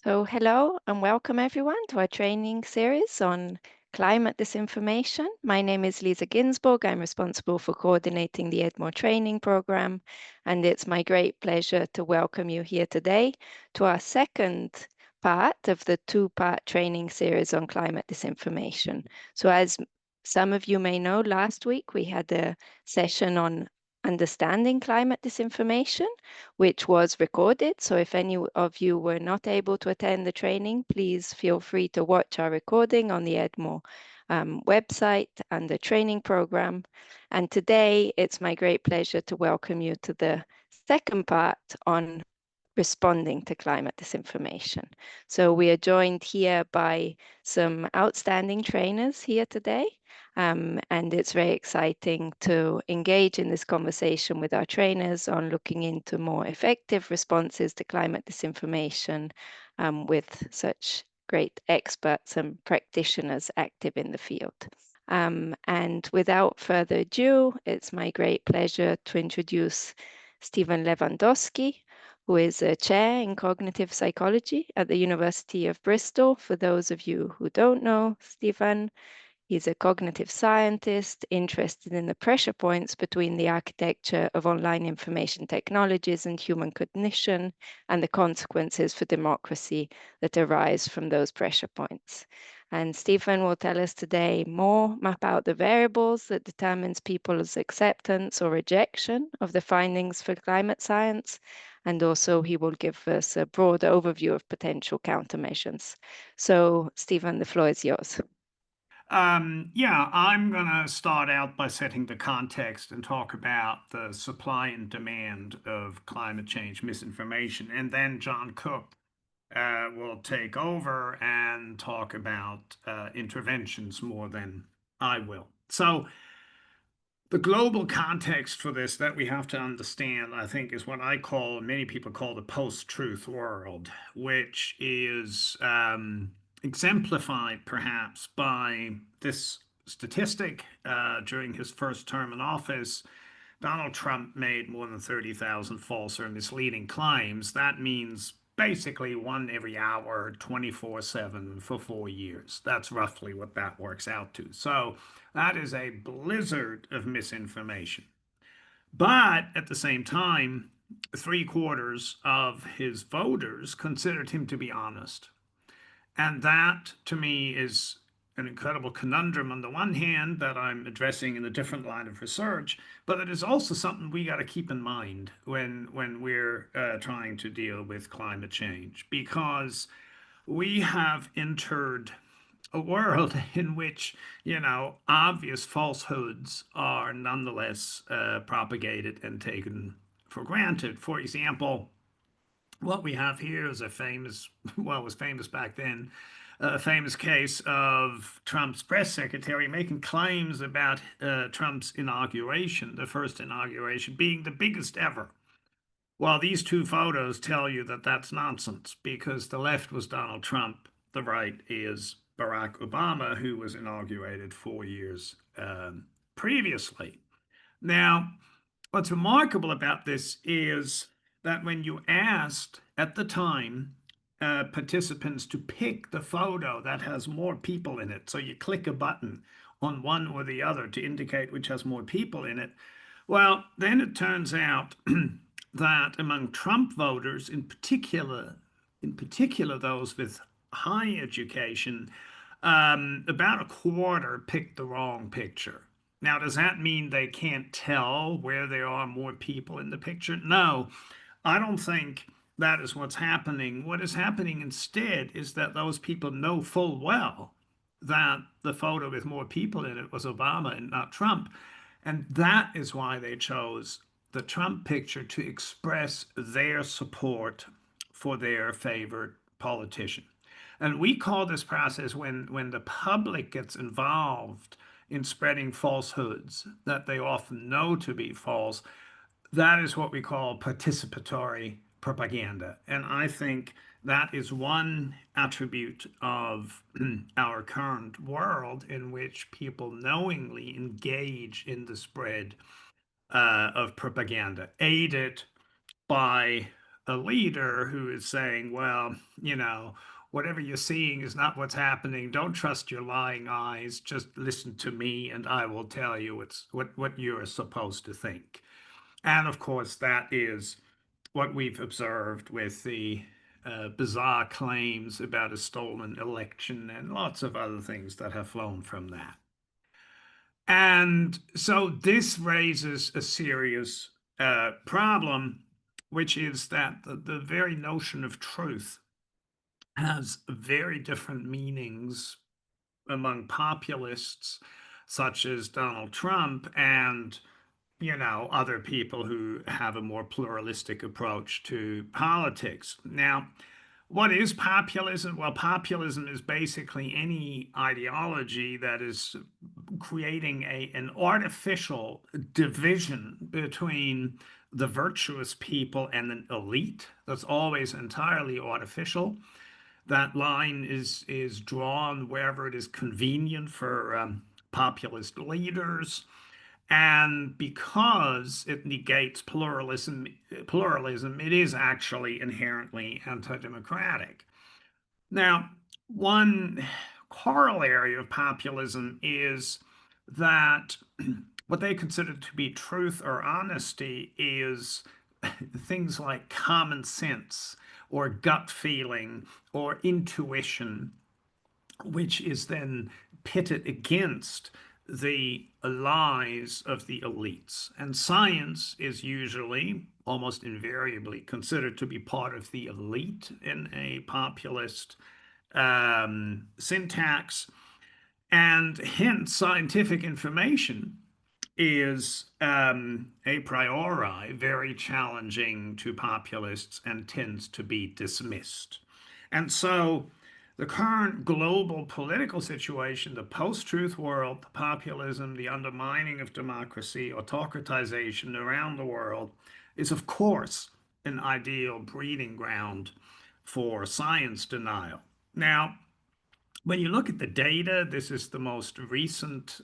So, hello and welcome everyone to our training series on climate disinformation. My name is Lisa Ginsburg. I'm responsible for coordinating the EDMO training program, and it's my great pleasure to welcome you here today to our second part of the two-part training series on climate disinformation. So, as some of you may know, last week we had a session on understanding climate disinformation, which was recorded. So if any of you were not able to attend the training, please feel free to watch our recording on the EDMO website and the training program. And today it's my great pleasure to welcome you to the second part on responding to climate disinformation. So we are joined here by some outstanding trainers here today. And it's very exciting to engage in this conversation with our trainers on looking into more effective responses to climate disinformation with such great experts and practitioners active in the field. And without further ado, it's my great pleasure to introduce Stephen Lewandowski, who is a chair in cognitive psychology at the University of Bristol. For those of you who don't know Stephen, he's a cognitive scientist interested in the pressure points between the architecture of online information technologies and human cognition and the consequences for democracy that arise from those pressure points. And Stephen will tell us today more, map out the variables that determines people's acceptance or rejection of the findings for climate science. And also he will give us a broad overview of potential countermeasures. So Stephen, the floor is yours. Yeah, I'm going to start out by setting the context and talk about the supply and demand of climate change misinformation. And then John Cook will take over and talk about interventions more than I will. So, the global context for this that we have to understand, I think, is what I call, many people call the post-truth world, which is exemplified perhaps by this statistic. During his first term in office, Donald Trump made more than 30,000 false or misleading claims. That means basically one every hour, 24/7 for 4 years. That's roughly what that works out to. So that is a blizzard of misinformation. But at the same time, three-quarters of his voters considered him to be honest. And that, to me, is an incredible conundrum on the one hand that I'm addressing in a different line of research, but it is also something we got to keep in mind when we're trying to deal with climate change, because we have entered a world in which, obvious falsehoods are nonetheless propagated and taken for granted. For example, what we have here is a famous, well, it was famous back then, a famous case of Trump's press secretary making claims about Trump's inauguration, the first inauguration, being the biggest ever. Well, these two photos tell you that that's nonsense, because the left was Donald Trump, the right is Barack Obama, who was inaugurated 4 years previously. Now, what's remarkable about this is that when you asked at the time participants to pick the photo that has more people in it, so you click a button on one or the other to indicate which has more people in it, well, then it turns out that among Trump voters, in particular those with high education, about a quarter picked the wrong picture. Now, does that mean they can't tell where there are more people in the picture? No, I don't think that is what's happening. What is happening instead is that those people know full well that the photo with more people in it was Obama and not Trump. And that is why they chose the Trump picture to express their support for their favorite politician. And we call this process, when the public gets involved in spreading falsehoods that they often know to be false, that is what we call participatory propaganda. And I think that is one attribute of our current world in which people knowingly engage in the spread of propaganda, aided by a leader who is saying, well, whatever you're seeing is not what's happening. Don't trust your lying eyes. Just listen to me, and I will tell you what you're supposed to think. And of course, that is what we've observed with the bizarre claims about a stolen election and lots of other things that have flown from that. And so this raises a serious problem, which is that the very notion of truth has very different meanings among populists, such as Donald Trump, and other people who have a more pluralistic approach to politics. Now, what is populism? Well, populism is basically any ideology that is creating an artificial division between the virtuous people and an elite that's always entirely artificial. That line is drawn wherever it is convenient for populist leaders. And because it negates pluralism, it is actually inherently anti-democratic. Now, one corollary of populism is that what they consider to be truth or honesty is things like common sense or gut feeling or intuition, which is then pitted against the lies of the elites. And science is usually, almost invariably, considered to be part of the elite in a populist syntax. And hence, scientific information is a priori very challenging to populists and tends to be dismissed. And so the current global political situation, the post-truth world, the populism, the undermining of democracy, autocratization around the world is, of course, an ideal breeding ground for science denial. Now, when you look at the data, this is the most recent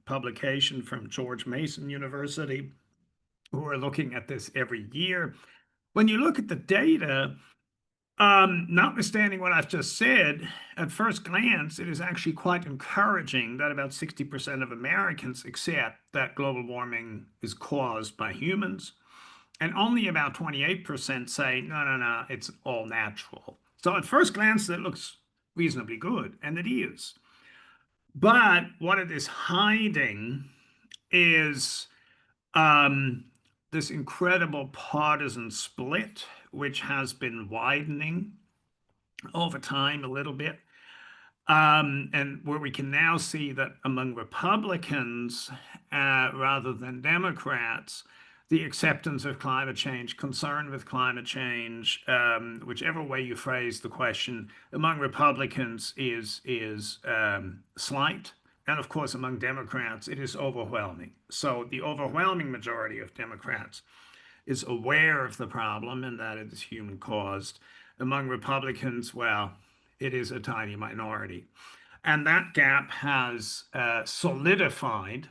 publication from George Mason University, who are looking at this every year. When you look at the data, notwithstanding what I've just said, at first glance, it is actually quite encouraging that about 60% of Americans accept that global warming is caused by humans, and only about 28% say, no, no, no, it's all natural. So at first glance, that looks reasonably good, and it is. But what it is hiding is um, this incredible partisan split, which has been widening over time a little bit. And where we can now see that among Republicans, rather than Democrats, the acceptance of climate change, concern with climate change, whichever way you phrase the question, among Republicans is slight. And of course, among Democrats, it is overwhelming. So the overwhelming majority of Democrats is aware of the problem and that it is human caused. Among Republicans, well, it is a tiny minority. And that gap has solidified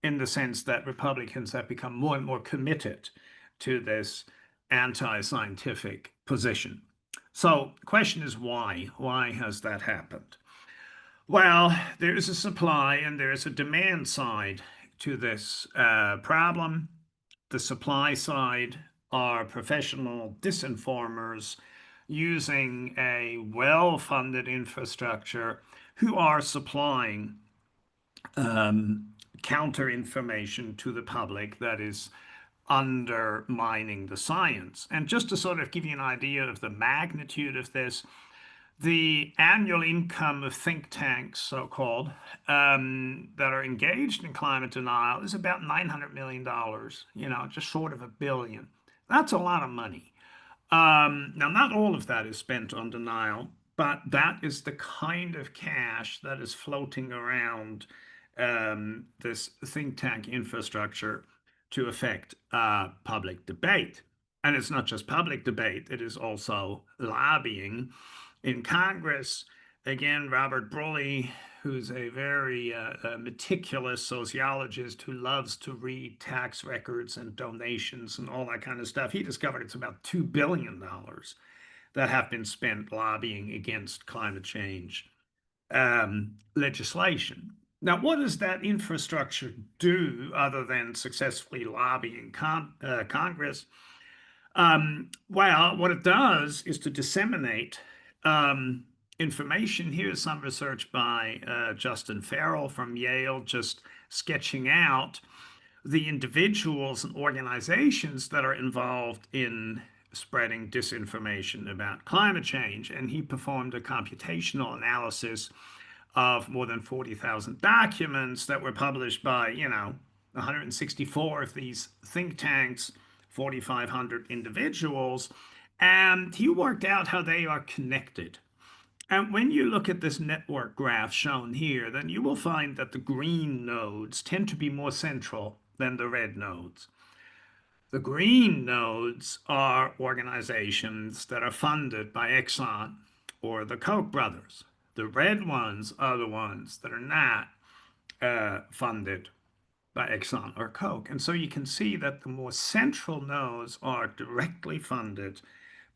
in the sense that Republicans have become more and more committed to this anti-scientific position. So the question is why? Why has that happened? Well, there is a supply and there is a demand side to this problem. The supply side are professional disinformers using a well-funded infrastructure who are supplying counter information to the public that is undermining the science. And just to sort of give you an idea of the magnitude of this, the annual income of think tanks, so-called, that are engaged in climate denial is about $900 million, just short of $1 billion. That's a lot of money. Now, not all of that is spent on denial, but that is the kind of cash that is floating around this think tank infrastructure to affect public debate. And it's not just public debate, it is also lobbying in Congress Again, Robert Brully, who's a very meticulous sociologist who loves to read tax records and donations and all that kind of stuff, he discovered it's about $2 billion that have been spent lobbying against climate change legislation. Now, what does that infrastructure do other than successfully lobbying Congress? Well, what it does is to disseminate um, information. Here's some research by Justin Farrell from Yale, just sketching out the individuals and organizations that are involved in spreading disinformation about climate change. And he performed a computational analysis of more than 40,000 documents that were published by, 164 of these think tanks, 4,500 individuals. And he worked out how they are connected. And when you look at this network graph shown here, then you will find that the green nodes tend to be more central than the red nodes. The green nodes are organizations that are funded by Exxon or the Koch brothers. The red ones are the ones that are not funded by Exxon or Koch. And so you can see that the more central nodes are directly funded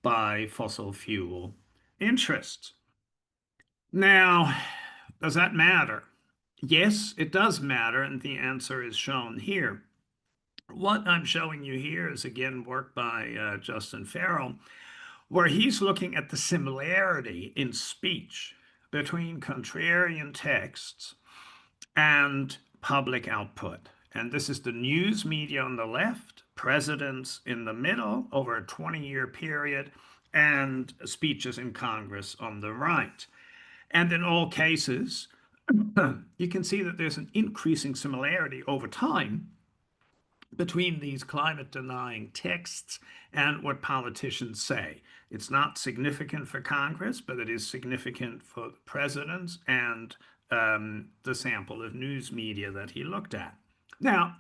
by fossil fuel interests. Now, does that matter? Yes, it does matter, and the answer is shown here. What I'm showing you here is again work by Justin Farrell, where he's looking at the similarity in speech between contrarian texts and public output. And this is the news media on the left, presidents in the middle over a 20-year period, and speeches in Congress on the right. And in all cases, you can see that there's an increasing similarity over time between these climate denying texts and what politicians say. It's not significant for Congress, but it is significant for the presidents and the sample of news media that he looked at. Now,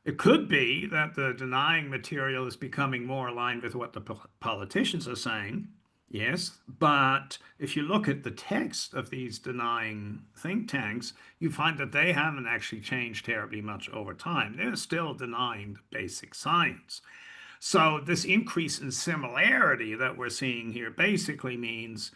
it could be that the denying material is becoming more aligned with what the politicians are saying. Yes, but if you look at the text of these denying think tanks, you find that they haven't actually changed terribly much over time. They're still denying the basic science. So, this increase in similarity that we're seeing here basically means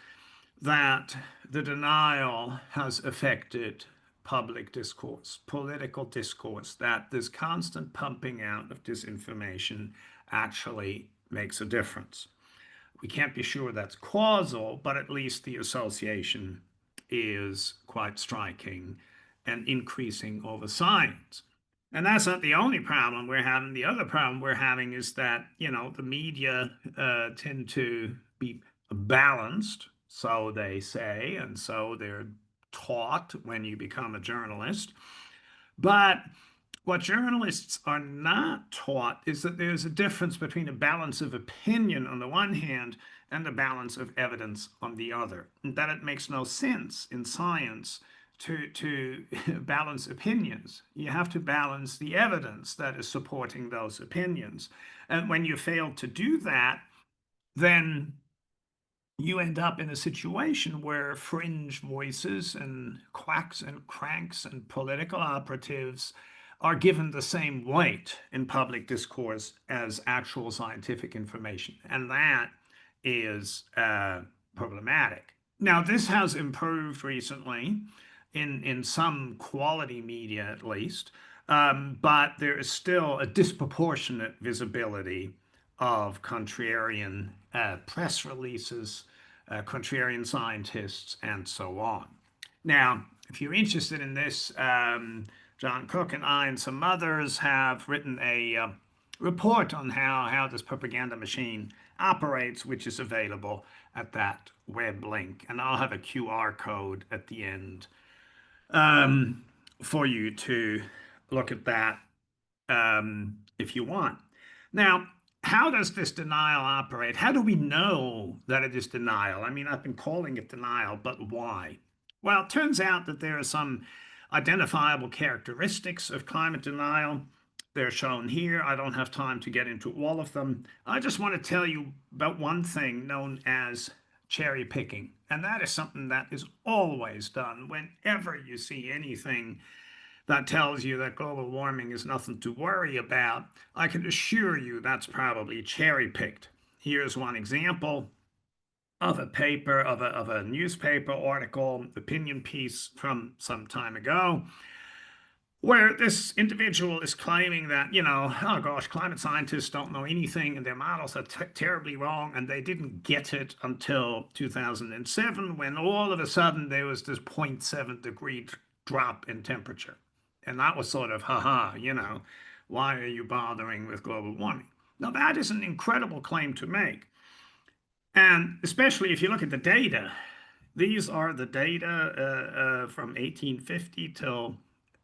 that the denial has affected public discourse, political discourse, that this constant pumping out of disinformation actually makes a difference. We can't be sure that's causal, but at least the association is quite striking and increasing over science. And that's not the only problem we're having. The other problem we're having is that, the media tend to be balanced, so they say, and so they're taught when you become a journalist. But what journalists are not taught is that there's a difference between a balance of opinion on the one hand and a balance of evidence on the other. And that it makes no sense in science to balance opinions. You have to balance the evidence that is supporting those opinions. And when you fail to do that, then you end up in a situation where fringe voices and quacks and cranks and political operatives are given the same weight in public discourse as actual scientific information. And that is problematic. Now, this has improved recently in some quality media, at least, but there is still a disproportionate visibility of contrarian press releases, contrarian scientists, and so on. Now, if you're interested in this, John Cook and I and some others have written a report on how this propaganda machine operates, which is available at that web link. And I'll have a QR code at the end um, for you to look at that if you want. Now, how does this denial operate? How do we know that it is denial? I mean, I've been calling it denial, but why? Well, it turns out that there are some identifiable characteristics of climate denial. They're shown here. I don't have time to get into all of them. I just want to tell you about one thing known as cherry picking. And that is something that is always done whenever you see anything that tells you that global warming is nothing to worry about. I can assure you that's probably cherry picked. Here's one example of a paper, of a newspaper article, opinion piece from some time ago, where this individual is claiming that, oh gosh, climate scientists don't know anything and their models are terribly wrong, and they didn't get it until 2007 when all of a sudden there was this zero point 0.7 degree drop in temperature. And that was sort of, haha, why are you bothering with global warming? Now, that is an incredible claim to make. And especially if you look at the data, these are the data from 1850 till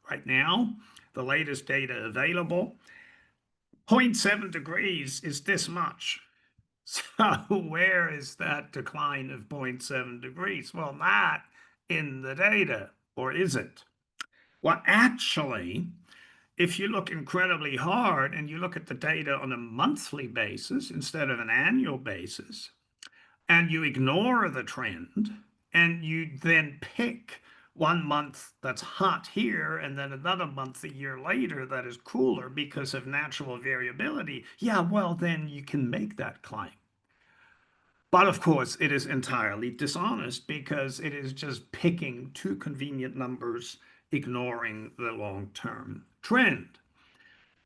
right now, the latest data available. Zero point 0.7 degrees is this much. So where is that decline of 0.7 degrees? Well, not in the data, or is it? Well, actually, if you look incredibly hard and you look at the data on a monthly basis instead of an annual basis, and you ignore the trend, and you then pick one month that's hot here and then another month a year later that is cooler because of natural variability, yeah, well, then you can make that claim. But of course, it is entirely dishonest because it is just picking two convenient numbers, ignoring the long term trend.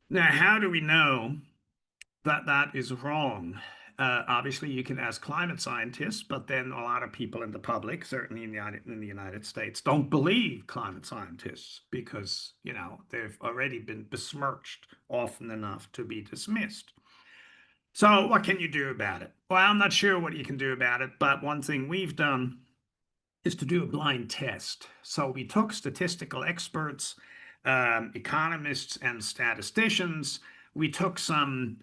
Now, how do we know that that is wrong? Obviously, you can ask climate scientists, but then a lot of people in the public, certainly in the United States, don't believe climate scientists because, they've already been besmirched often enough to be dismissed. So, what can you do about it? Well, I'm not sure what you can do about it, but one thing we've done is to do a blind test. So we took statistical experts, economists, and statisticians. We took some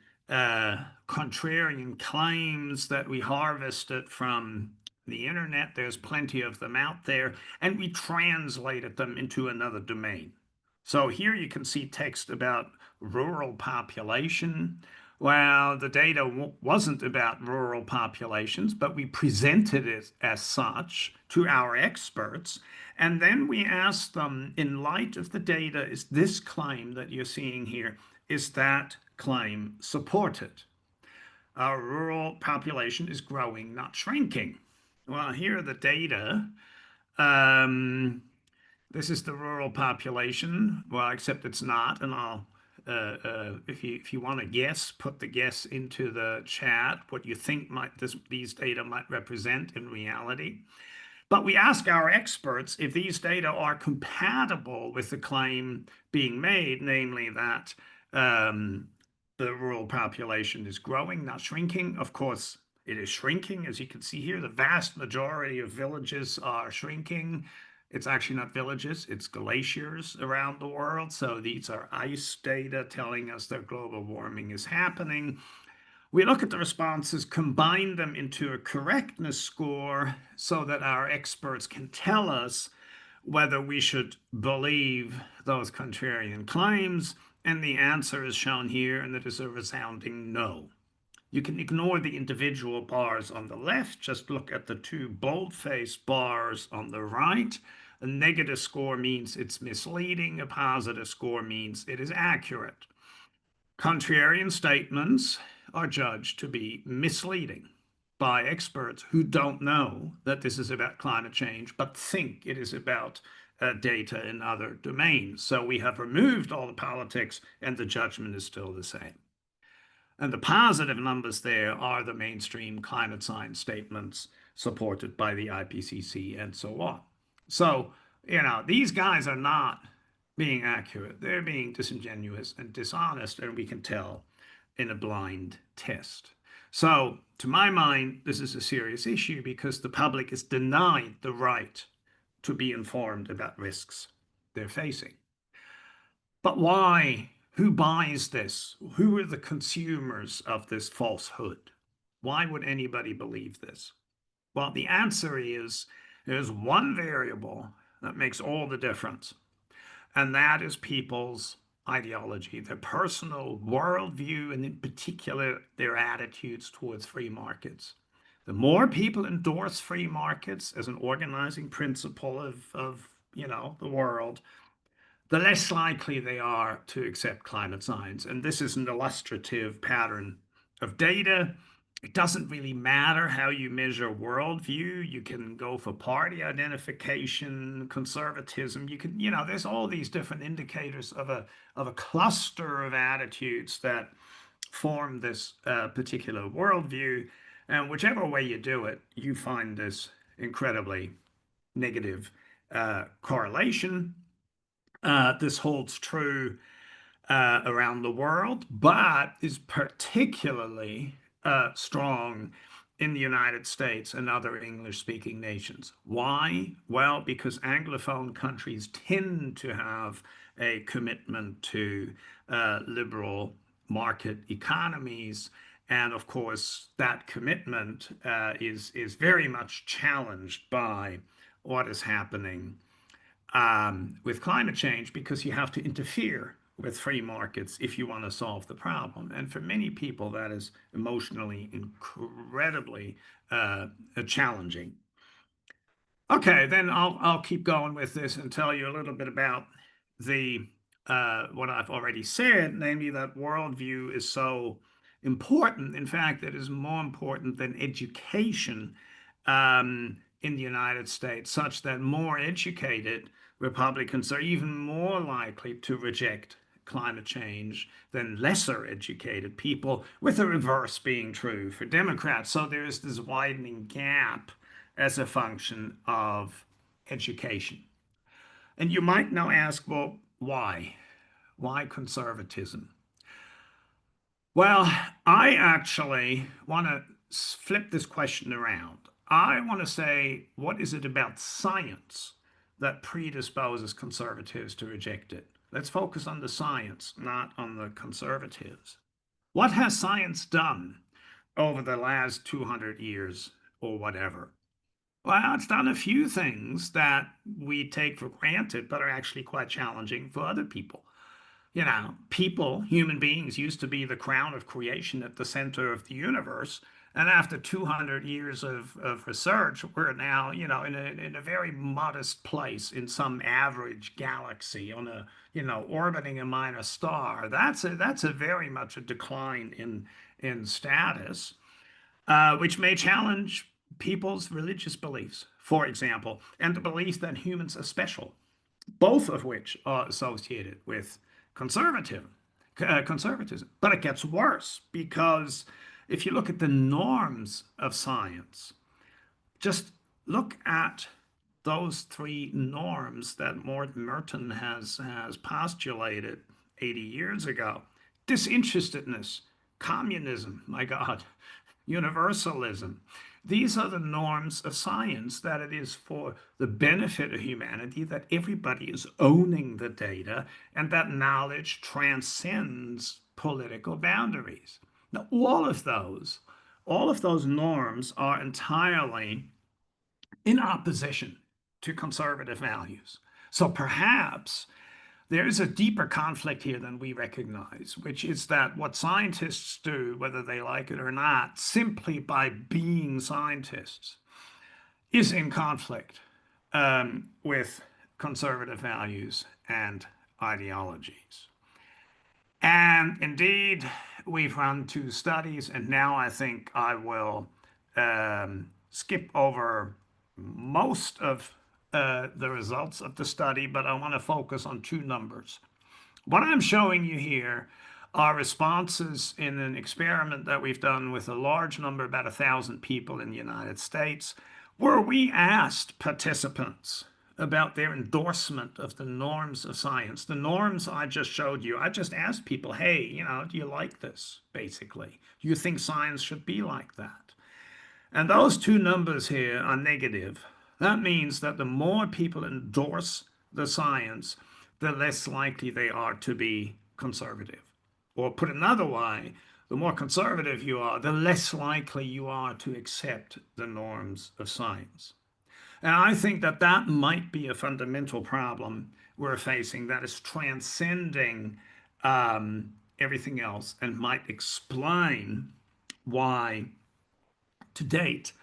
contrarian claims that we harvested from the internet. There's plenty of them out there, and we translated them into another domain. So here you can see text about rural population. Well, the data wasn't about rural populations, but we presented it as such to our experts. And then we asked them, in light of the data, is this claim that you're seeing here, is that claim supported? Our rural population is growing, not shrinking. Well, here are the data. Um, this is the rural population. Well, except it's not, and I'll if you want to guess, put the guess into the chat what you think these data might represent in reality. But we ask our experts if these data are compatible with the claim being made, namely that the rural population is growing, not shrinking. Of course, it is shrinking, as you can see here. The vast majority of villages are shrinking. It's actually not villages, it's glaciers around the world. So these are ice data telling us that global warming is happening. We look at the responses, combine them into a correctness score so that our experts can tell us whether we should believe those contrarian claims. And the answer is shown here, and it is a resounding no. You can ignore the individual bars on the left, just look at the two bold-faced bars on the right. A negative score means it's misleading, a positive score means it is accurate. Contrarian statements are judged to be misleading by experts who don't know that this is about climate change, but think it is about data in other domains. So we have removed all the politics, and the judgment is still the same. And the positive numbers there are the mainstream climate science statements supported by the IPCC and so on. So, these guys are not being accurate. They're being disingenuous and dishonest, and we can tell in a blind test. So, to my mind, this is a serious issue because the public is denied the right to be informed about risks they're facing. But why? Who buys this? Who are the consumers of this falsehood? Why would anybody believe this? Well, the answer is there's one variable that makes all the difference, and that is people's ideology, their personal worldview, and in particular, their attitudes towards free markets. The more people endorse free markets as an organizing principle of the world, the less likely they are to accept climate science. And this is an illustrative pattern of data. It doesn't really matter how you measure worldview. You can go for party identification, conservatism. There's all these different indicators of a cluster of attitudes that form this particular worldview. And whichever way you do it, you find this incredibly negative correlation. This holds true around the world, but is particularly strong in the United States and other English-speaking nations. Why? Well, because Anglophone countries tend to have a commitment to liberal market economies. And of course, that commitment is very much challenged by what is happening with climate change, because you have to interfere with free markets if you want to solve the problem. And for many people, that is emotionally incredibly challenging. Okay, then I'll keep going with this and tell you a little bit about the what I've already said, namely that worldview is so important. In fact, it is more important than education in the United States, such that more educated Republicans are even more likely to reject climate change than lesser educated people, with the reverse being true for Democrats. So there is this widening gap as a function of education. And you might now ask, well, why? Why conservatism? Well, I actually want to flip this question around. I want to say, what is it about science that predisposes conservatives to reject it? Let's focus on the science, not on the conservatives. What has science done over the last 200 years or whatever? Well, it's done a few things that we take for granted, but are actually quite challenging for other people. People, human beings, used to be the crown of creation at the center of the universe. And after 200 years of research, we're now, in a very modest place in some average galaxy orbiting a minor star. That's a very much a decline in status, which may challenge people's religious beliefs, for example, and the belief that humans are special, both of which are associated with conservatism. But it gets worse, because if you look at the norms of science, just look at those three norms that Morton Merton has postulated 80 years ago. Disinterestedness, communism, my God, universalism. These are the norms of science, that it is for the benefit of humanity, that everybody is owning the data, and that knowledge transcends political boundaries. Now, all of those norms are entirely in opposition to conservative values. So perhaps there is a deeper conflict here than we recognize, which is that what scientists do, whether they like it or not, simply by being scientists, is in conflict with conservative values and ideologies. And indeed, we've run two studies, and now I think I will skip over most of the results of the study, but I want to focus on two numbers. What I'm showing you here are responses in an experiment that we've done with a large number, about 1,000 people in the United States, where we asked participants about their endorsement of the norms of science. The norms I just showed you, I just asked people, hey, do you like this, basically? Do you think science should be like that? And those two numbers here are negative. That means that the more people endorse the science, the less likely they are to be conservative. Or put another way, the more conservative you are, the less likely you are to accept the norms of science. And I think that that might be a fundamental problem we're facing, that is transcending everything else, and might explain why, to date,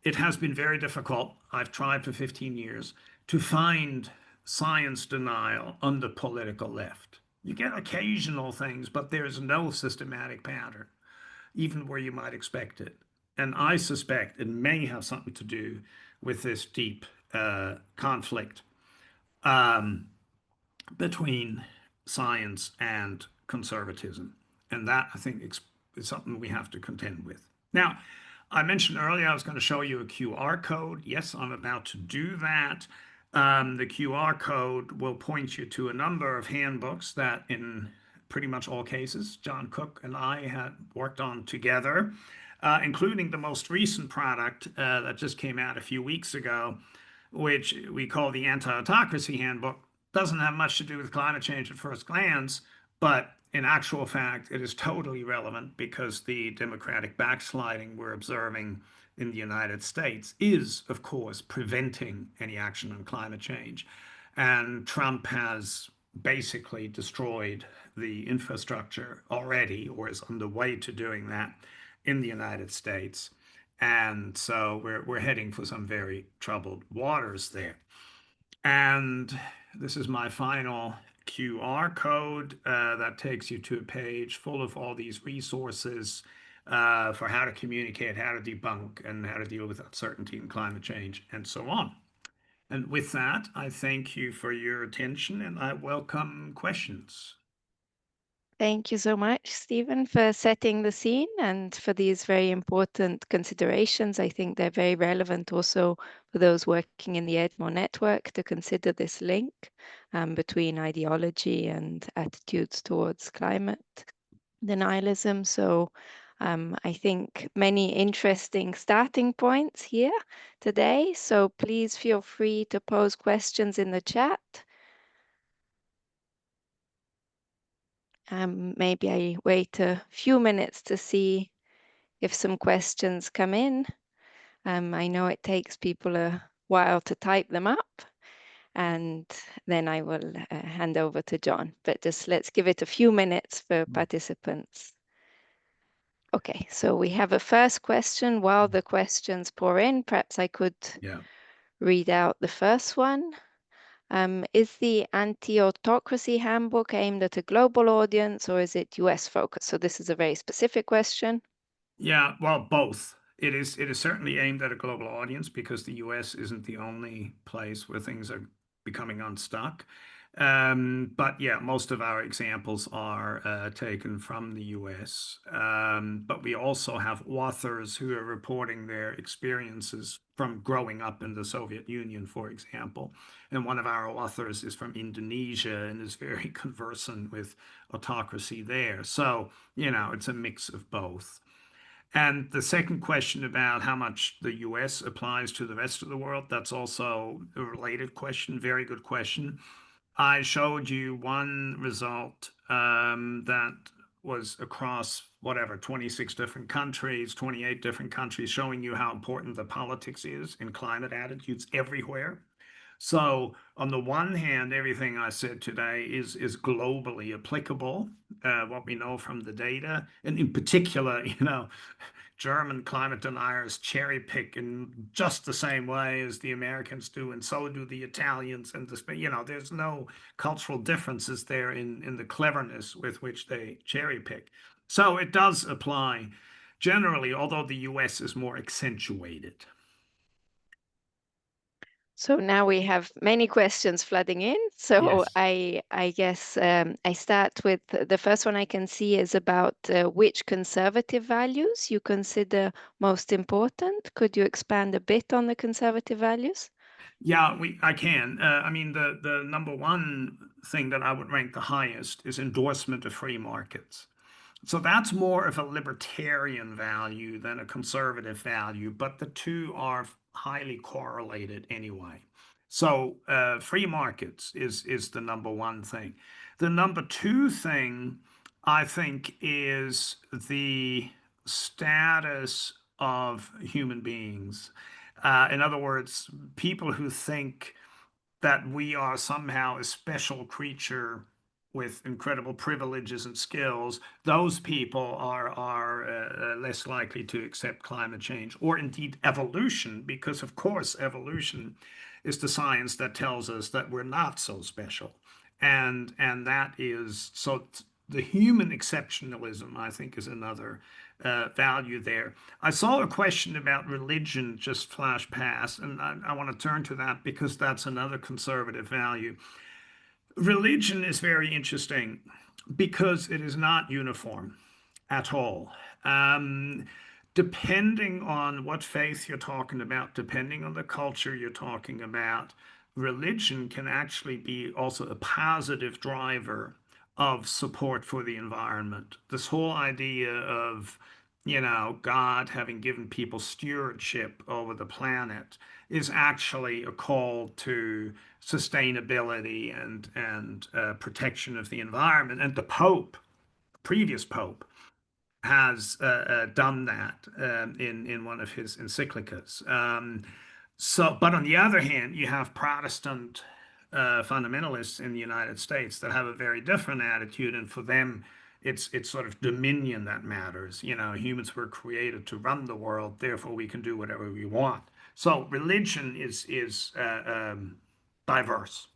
it has been very difficult. I've tried for 15 years to find science denial on the political left. You get occasional things, but there's no systematic pattern, even where you might expect it. And I suspect it may have something to do with this deep conflict um, between science and conservatism. And that, I think, is something we have to contend with. Now, I mentioned earlier I was going to show you a QR code. Yes, I'm about to do that. The QR code will point you to a number of handbooks that, in pretty much all cases, John Cook and I had worked on together, including the most recent product that just came out a few weeks ago, which we call the Anti-Autocracy Handbook. Doesn't have much to do with climate change at first glance, but in actual fact, it is totally relevant because the democratic backsliding we're observing in the United States is, of course, preventing any action on climate change. And Trump has basically destroyed the infrastructure already, or is on the way to doing that in the United States. And so we're heading for some very troubled waters there. And this is my final QR code that takes you to a page full of all these resources for how to communicate, how to debunk, and how to deal with uncertainty in climate change, and so on. And with that, I thank you for your attention and I welcome questions. Thank you so much, Stephen, for setting the scene and for these very important considerations. I think they're very relevant also for those working in the EDMO network to consider this link between ideology and attitudes towards climate denialism. So I think many interesting starting points here today. So please feel free to pose questions in the chat. Maybe I wait a few minutes to see if some questions come in. I know it takes people a while to type them up, and then I will hand over to John. But just let's give it a few minutes for participants. Okay, so we have a first question. While the questions pour in, perhaps I could Yeah. read out the first one. Is the anti-autocracy handbook aimed at a global audience or is it US focused? So this is a very specific question. Yeah, well, both. It is certainly aimed at a global audience because the US isn't the only place where things are becoming unstuck. But yeah, most of our examples are taken from the US. But we also have authors who are reporting their experiences from growing up in the Soviet Union, for example. And one of our authors is from Indonesia and is very conversant with autocracy there. So, it's a mix of both. And the second question about how much the US applies to the rest of the world, that's also a related question. Very good question. I showed you one result that was across whatever, 26 different countries, 28 different countries, showing you how important the politics is in climate attitudes everywhere. So, on the one hand, everything I said today is globally applicable, what we know from the data. And in particular, German climate deniers cherry pick in just the same way as the Americans do, and so do the Italians. And there's no cultural differences there in the cleverness with which they cherry pick. So it does apply generally, although the US is more accentuated. So now we have many questions flooding in. So Yes. I guess I start with the first one I can see is about which conservative values you consider most important. Could you expand a bit on the conservative values? Yeah, I can. I mean, the number one thing that I would rank the highest is endorsement of free markets. So that's more of a libertarian value than a conservative value, but the two are highly correlated anyway. So free markets is the number one thing. The number two thing I think is the status of human beings. In other words, people who think that we are somehow a special creature with incredible privileges and skills, those people are less likely to accept climate change or indeed evolution, because of course evolution is the science that tells us that we're not so special. And that is so the human exceptionalism, I think, is another value there. I saw a question about religion just flash past, and I want to turn to that because that's another conservative value. Religion is very interesting because it is not uniform at all. Um, Depending on what faith you're talking about, depending on the culture you're talking about, religion can actually be also a positive driver of support for the environment. This whole idea of, God having given people stewardship over the planet is actually a call to sustainability and protection of the environment. And the Pope, previous Pope, has done that in one of his encyclicas. But on the other hand, you have Protestant fundamentalists in the United States that have a very different attitude, and for them, it's sort of dominion that matters. Humans were created to run the world, therefore we can do whatever we want. So religion is diverse.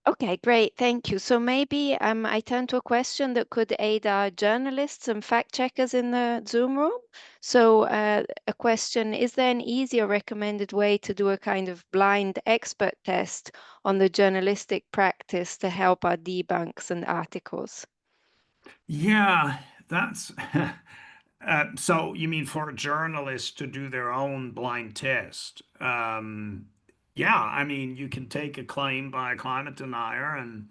Okay, great. Thank you. So maybe I turn to a question that could aid our journalists and fact checkers in the Zoom room. So a question, is there an easy or recommended way to do a kind of blind expert test on the journalistic practice to help our debunks and articles? Yeah, that's so you mean for journalists to do their own blind test? Yeah, I mean, you can take a claim by a climate denier and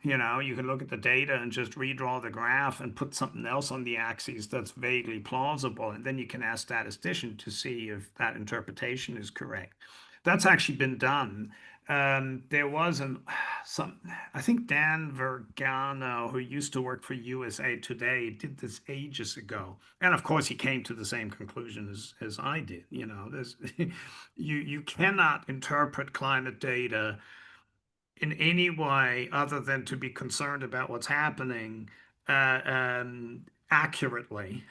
you can look at the data and just redraw the graph and put something else on the axis that's vaguely plausible. And then you can ask statistician to see if that interpretation is correct. That's actually been done. There was some, I think Dan Vergano, who used to work for USA Today, did this ages ago. And of course, he came to the same conclusion as I did. You cannot interpret climate data in any way other than to be concerned about what's happening accurately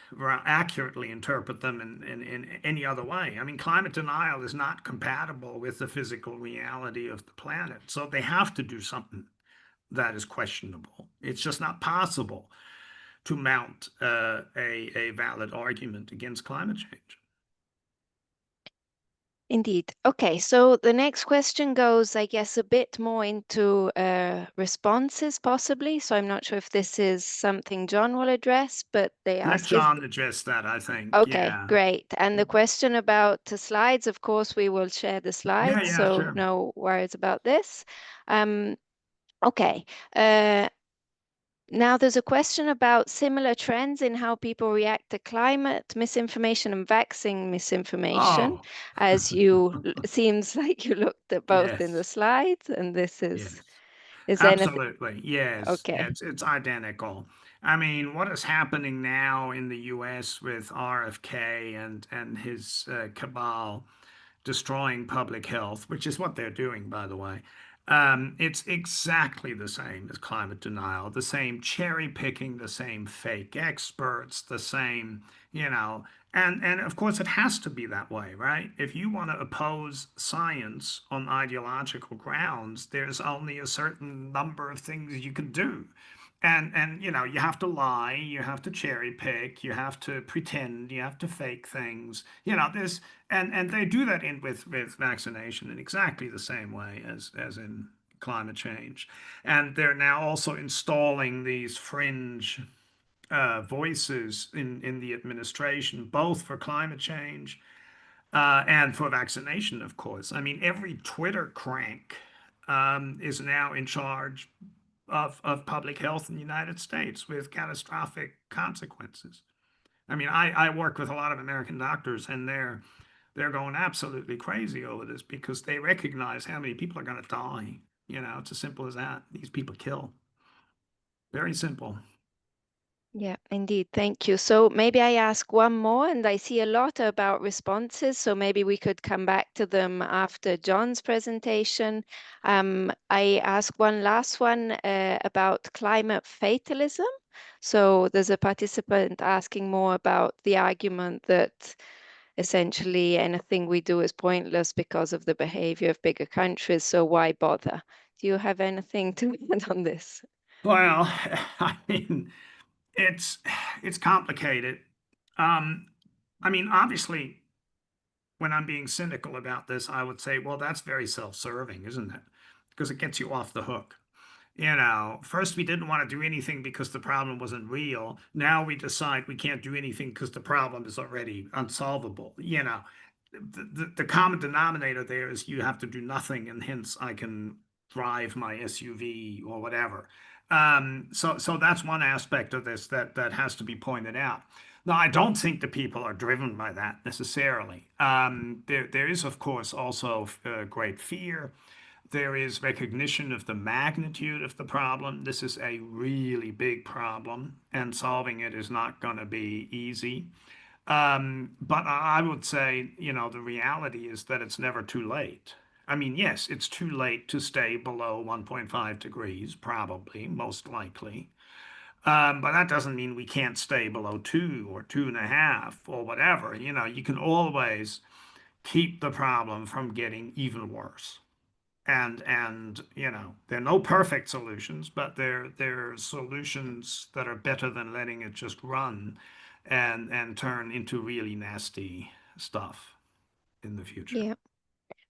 interpret them in any other way. I mean, climate denial is not compatible with the physical reality of the planet. So they have to do something that is questionable. It's just not possible to mount a valid argument against climate change. Indeed. Okay, so the next question goes, I guess, a bit more into responses, possibly. So I'm not sure if this is something John will address, but they Let ask, is John address that, I think. okay, Yeah. great. And the question about the slides, of course, we will share the Yeah, slides, yeah, so sure. no worries about this. Um, okay. Now, there's a question about similar trends in how people react to climate misinformation and vaccine misinformation, Oh, as you seems like you looked at both in the yes. slides, and this Yes, is anything absolutely. Yes, yeah, okay. it's identical. I mean, what is happening now in the US with RFK and his cabal destroying public health, which is what they're doing, by the way. It's exactly the same as climate denial, the same cherry picking, the same fake experts, the same, you know, and of course it has to be that way, right? If you want to oppose science on ideological grounds, there's only a certain number of things you can do. And you have to lie, you have to cherry pick, you have to pretend, you have to fake things. There's and they do that with vaccination in exactly the same way as in climate change. And they're now also installing these fringe voices in the administration, both for climate change and for vaccination, of course. I mean, every Twitter crank is now in charge of public health in the United States with catastrophic consequences. I mean, I work with a lot of American doctors, and they're going absolutely crazy over this because they recognize how many people are going to die. It's as simple as that. These people kill. Very simple. Yeah, indeed. Thank you. So maybe I ask one more, and I see a lot about responses, so maybe we could come back to them after John's presentation. I ask one last one about climate fatalism. So there's a participant asking more about the argument that essentially anything we do is pointless because of the behavior of bigger countries, so why bother? Do you have anything to add on this? Well, I mean, it's it's complicated. Um, I mean, obviously, when I'm being cynical about this, I would say, well, that's very self-serving, isn't it? Because it gets you off the hook. First we didn't want to do anything because the problem wasn't real. Now we decide we can't do anything because the problem is already unsolvable. The common denominator there is you have to do nothing, and hence I can drive my SUV or whatever. So that's one aspect of this that has to be pointed out. Now, I don't think the people are driven by that necessarily. There is, of course, also great fear. There is recognition of the magnitude of the problem. This is a really big problem, and solving it is not going to be easy. But I would say, the reality is that it's never too late. I mean, yes, it's too late to stay below 1.5 degrees, probably, most likely. But that doesn't mean we can't stay below 2 or 2.5 or whatever. You can always keep the problem from getting even worse. And there are no perfect solutions, but there are solutions that are better than letting it just run and turn into really nasty stuff in the future. Yeah.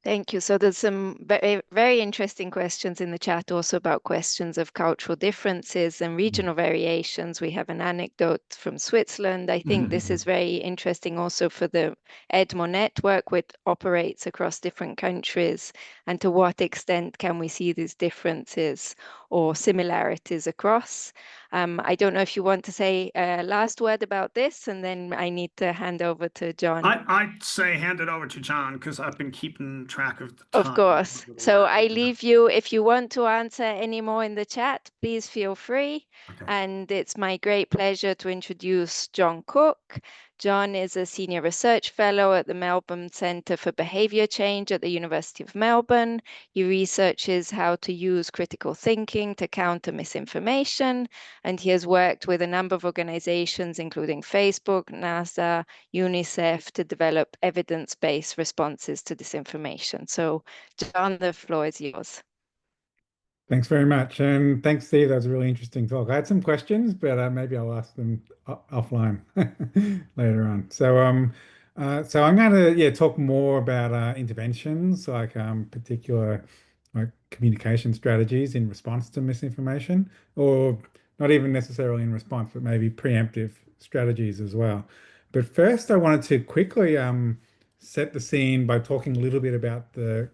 Thank you. So there's some very, very interesting questions in the chat also about questions of cultural differences and regional variations. We have an anecdote from Switzerland. I think this is very interesting also for the EDMO network, which operates across different countries, and to what extent can we see these differences or similarities across. I don't know if you want to say a last word about this, and then I need to hand over to John. I'd say hand it over to John because I've been keeping track of the Of time course. over the So last. I leave you, if you want to answer any more in the chat, please feel free. Okay. And it's my great pleasure to introduce John Cook. John is a senior research fellow at the Melbourne Centre for Behaviour Change at the University of Melbourne. He researches how to use critical thinking to counter misinformation, and he has worked with a number of organizations, including Facebook, NASA, UNICEF, to develop evidence-based responses to disinformation. So John, the floor is yours. Thanks very much. And thanks, Steve. That was a really interesting talk. I had some questions, but maybe I'll ask them offline later on. So I'm going to talk more about interventions, like particular like communication strategies in response to misinformation, or not even necessarily in response, but maybe preemptive strategies as well. But first, I wanted to quickly set the scene by talking a little bit about the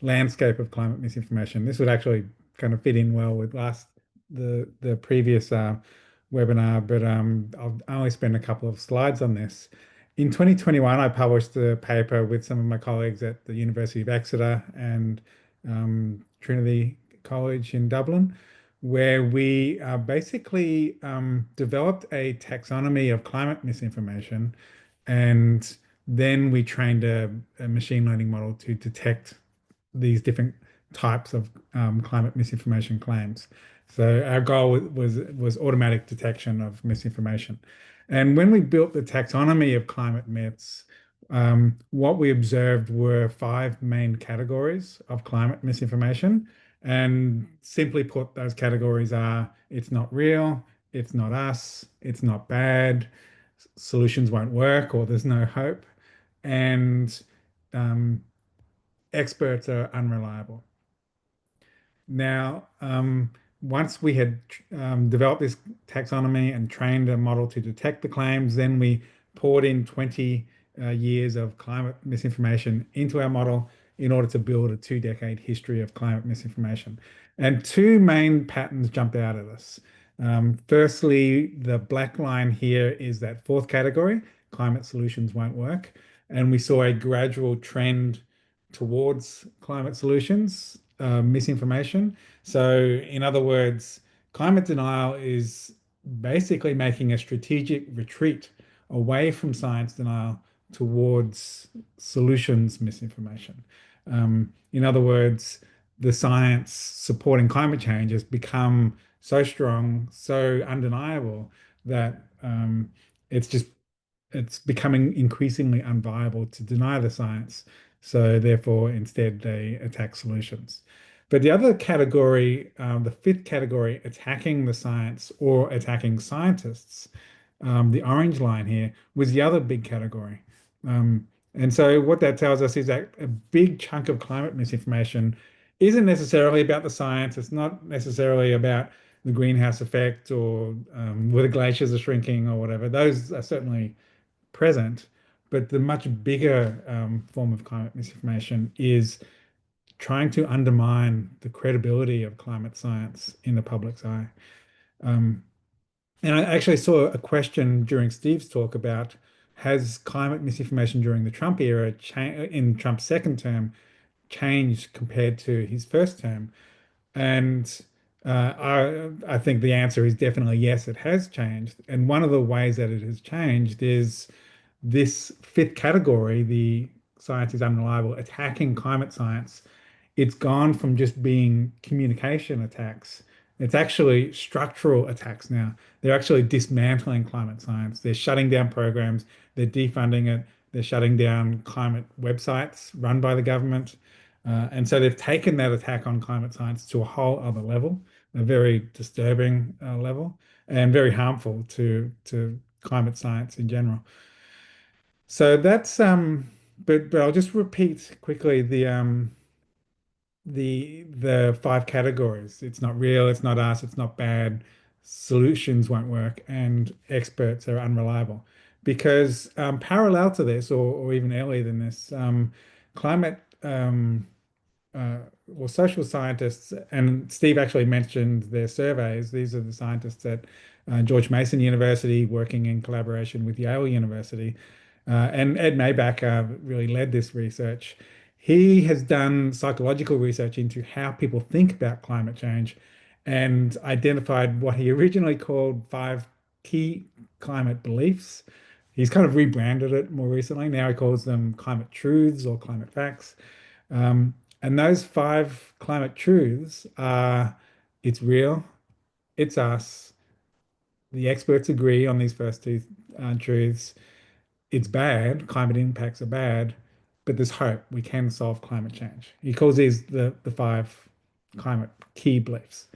landscape of climate misinformation. This would actually kind of fit in well with the previous webinar, but I'll only spend a couple of slides on this. In 2021, I published a paper with some of my colleagues at the University of Exeter and Trinity College in Dublin, where we basically developed a taxonomy of climate misinformation, and then we trained a machine learning model to detect these different types of climate misinformation claims. So our goal was automatic detection of misinformation. And when we built the taxonomy of climate myths, what we observed were five main categories of climate misinformation. And simply put, those categories are: it's not real, it's not us, it's not bad, solutions won't work, or there's no hope, and um, experts are unreliable. Now, once we had developed this taxonomy and trained a model to detect the claims, then we poured in 20 years of climate misinformation into our model in order to build a 2-decade history of climate misinformation. And two main patterns jumped out at us. Firstly, the black line here is that fourth category: climate solutions won't work. And we saw a gradual trend towards climate solutions, misinformation. So, in other words, climate denial is basically making a strategic retreat away from science denial towards solutions misinformation. In other words, the science supporting climate change has become so strong, so undeniable that it's just it's becoming increasingly unviable to deny the science. So therefore, instead, they attack solutions. But the other category, the fifth category, attacking the science or attacking scientists, the orange line here was the other big category. And so what that tells us is that a big chunk of climate misinformation isn't necessarily about the science. It's not necessarily about the greenhouse effect or whether glaciers are shrinking or whatever. Those are certainly present, but the much bigger form of climate misinformation is trying to undermine the credibility of climate science in the public's eye. Um, and I actually saw a question during Steve's talk about has climate misinformation during the Trump era in Trump's second term changed compared to his first term? And I think the answer is definitely yes, it has changed. And one of the ways that it has changed is this fifth category, the science is unreliable, attacking climate science. It's gone from just being communication attacks. It's actually structural attacks now. They're actually dismantling climate science. They're shutting down programs. They're defunding it. They're shutting down climate websites run by the government. And so they've taken that attack on climate science to a whole other level, a very disturbing level, and very harmful to climate science in general. So that's but I'll just repeat quickly the five categories. It's not real, it's not us, it's not bad, solutions won't work, and experts are unreliable. Because parallel to this, or even earlier than this, climate uh, well, social scientists, and Steve actually mentioned their surveys. These are the scientists at George Mason University working in collaboration with Yale University. And Ed Maybach really led this research. He has done psychological research into how people think about climate change and identified what he originally called five key climate beliefs. He's kind of rebranded it more recently. Now he calls them climate truths or climate facts. Um, and those five climate truths are it's real, it's us, the experts agree on these first two truths, it's bad, climate impacts are bad, but there's hope. We can solve climate change. He calls these the five climate key beliefs.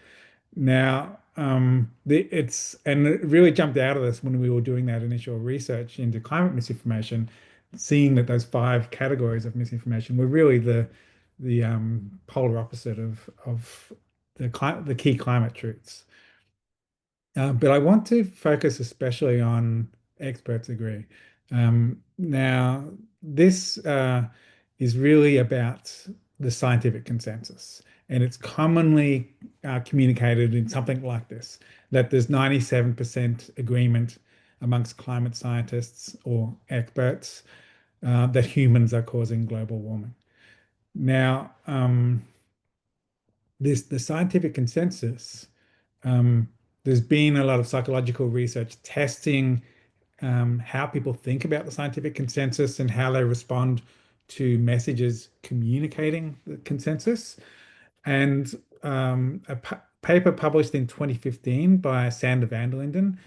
Now, and it really jumped out of us when we were doing that initial research into climate misinformation, seeing that those five categories of misinformation were really the polar opposite of the key climate truths. But I want to focus especially on experts agree. Now, this is really about the scientific consensus, and it's commonly communicated in something like this, that there's 97% agreement amongst climate scientists or experts that humans are causing global warming. Now, the scientific consensus, um, there's been a lot of psychological research testing how people think about the scientific consensus and how they respond to messages communicating the consensus. And a paper published in 2015 by Sander van der Linden,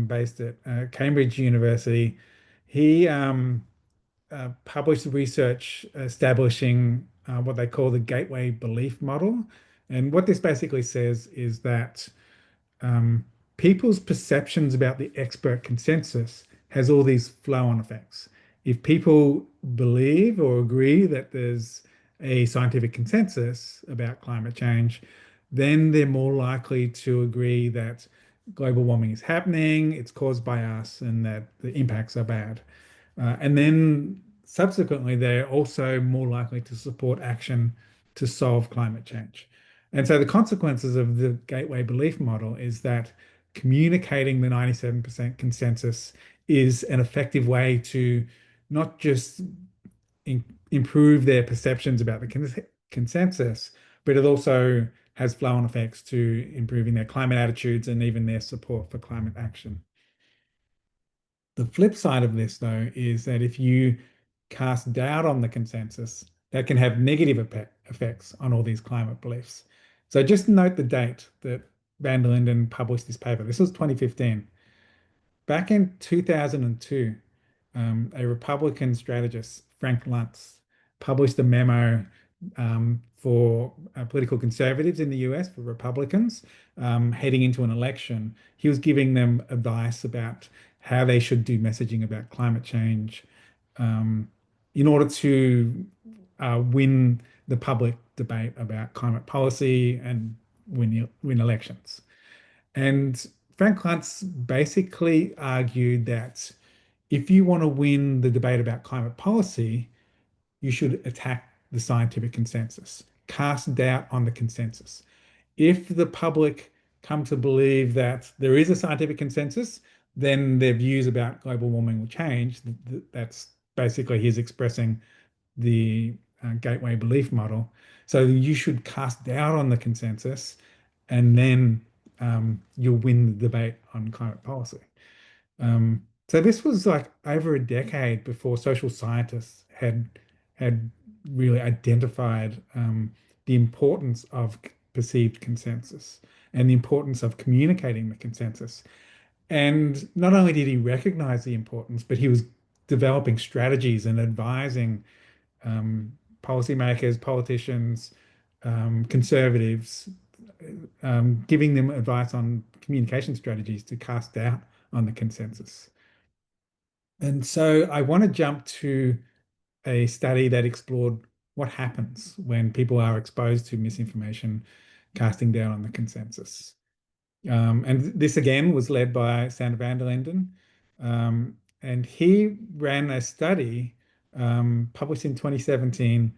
based at Cambridge University, he published research establishing what they call the gateway belief model. And what this basically says is that um, people's perceptions about the expert consensus has all these flow-on effects. If people believe or agree that there's a scientific consensus about climate change, then they're more likely to agree that global warming is happening, it's caused by us, and that the impacts are bad. And then subsequently, they're also more likely to support action to solve climate change. And so the consequences of the gateway belief model is that communicating the 97% consensus is an effective way to not just improve their perceptions about the consensus, but it also has flow-on effects to improving their climate attitudes and even their support for climate action. The flip side of this, though, is that if you cast doubt on the consensus, that can have negative effects on all these climate beliefs. So just note the date that Van der Linden published this paper. This was 2015. Back in 2002, a Republican strategist, Frank Luntz, published a memo for political conservatives in the US, for Republicans, heading into an election. He was giving them advice about how they should do messaging about climate change in order to win the public debate about climate policy and win elections. And Frank Luntz basically argued that if you want to win the debate about climate policy, you should attack the scientific consensus, cast doubt on the consensus. If the public come to believe that there is a scientific consensus, then their views about global warming will change. That's basically his expressing the gateway belief model. So you should cast doubt on the consensus, and then you'll win the debate on climate policy. So this was like over a decade before social scientists had really identified the importance of perceived consensus and the importance of communicating the consensus. And not only did he recognize the importance, but he was developing strategies and advising policymakers, politicians, conservatives, giving them advice on communication strategies to cast doubt on the consensus. And so I want to jump to a study that explored what happens when people are exposed to misinformation, casting doubt on the consensus. And this again was led by Sander van der Linden. And he ran a study published in 2017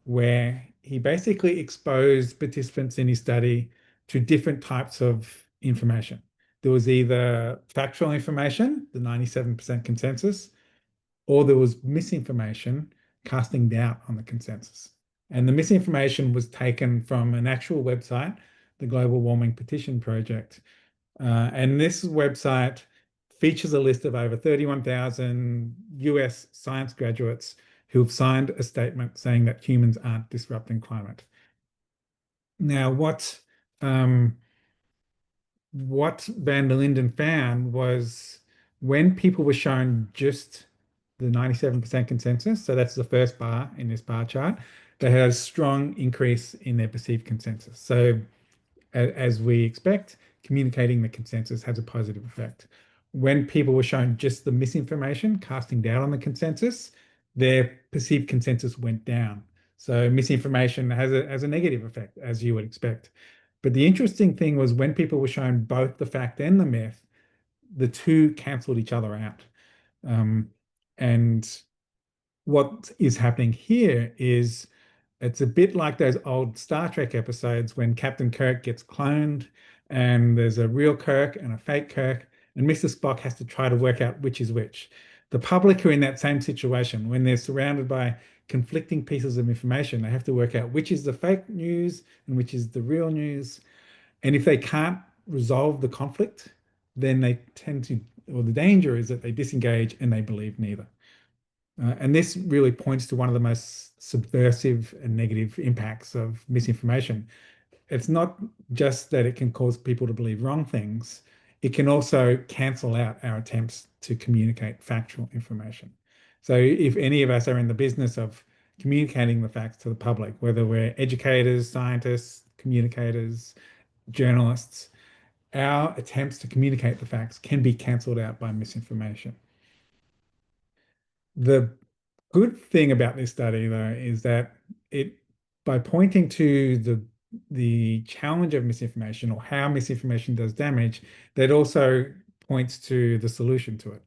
where he basically exposed participants in his study to different types of information. There was either factual information, the 97% consensus, or there was misinformation casting doubt on the consensus. And the misinformation was taken from an actual website, the Global Warming Petition Project. And this website features a list of over 31,000 US science graduates who have signed a statement saying that humans aren't disrupting climate. Now, what Van der Linden found was when people were shown just the 97% consensus, so that's the first bar in this bar chart, they had a strong increase in their perceived consensus. So as we expect, communicating the consensus has a positive effect. When people were shown just the misinformation, casting doubt on the consensus, their perceived consensus went down. So misinformation has a negative effect, as you would expect. But the interesting thing was when people were shown both the fact and the myth, the two cancelled each other out. And what is happening here is it's a bit like those old Star Trek episodes when Captain Kirk gets cloned and there's a real Kirk and a fake Kirk, and Mr. Spock has to try to work out which is which. The public are in that same situation when they're surrounded by conflicting pieces of information. They have to work out which is the fake news and which is the real news. And if they can't resolve the conflict, then they tend to, or the danger is that they disengage and they believe neither. And this really points to one of the most subversive and negative impacts of misinformation. It's not just that it can cause people to believe wrong things, it can also cancel out our attempts to communicate factual information. So if any of us are in the business of communicating the facts to the public, whether we're educators, scientists, communicators, journalists, our attempts to communicate the facts can be cancelled out by misinformation. The good thing about this study, though, is that by pointing to the challenge of misinformation or how misinformation does damage, that also points to the solution to it.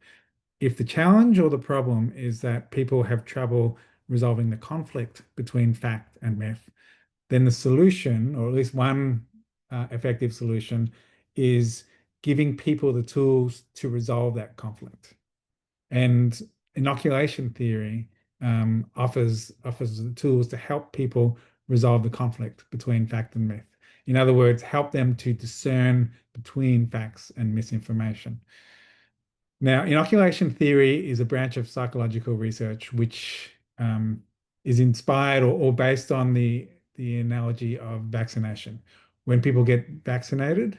If the challenge or the problem is that people have trouble resolving the conflict between fact and myth, then the solution, or at least one effective solution, is giving people the tools to resolve that conflict. And inoculation theory offers the tools to help people resolve the conflict between fact and myth. In other words, help them to discern between facts and misinformation. Now, inoculation theory is a branch of psychological research which is inspired or based on the analogy of vaccination. When people get vaccinated,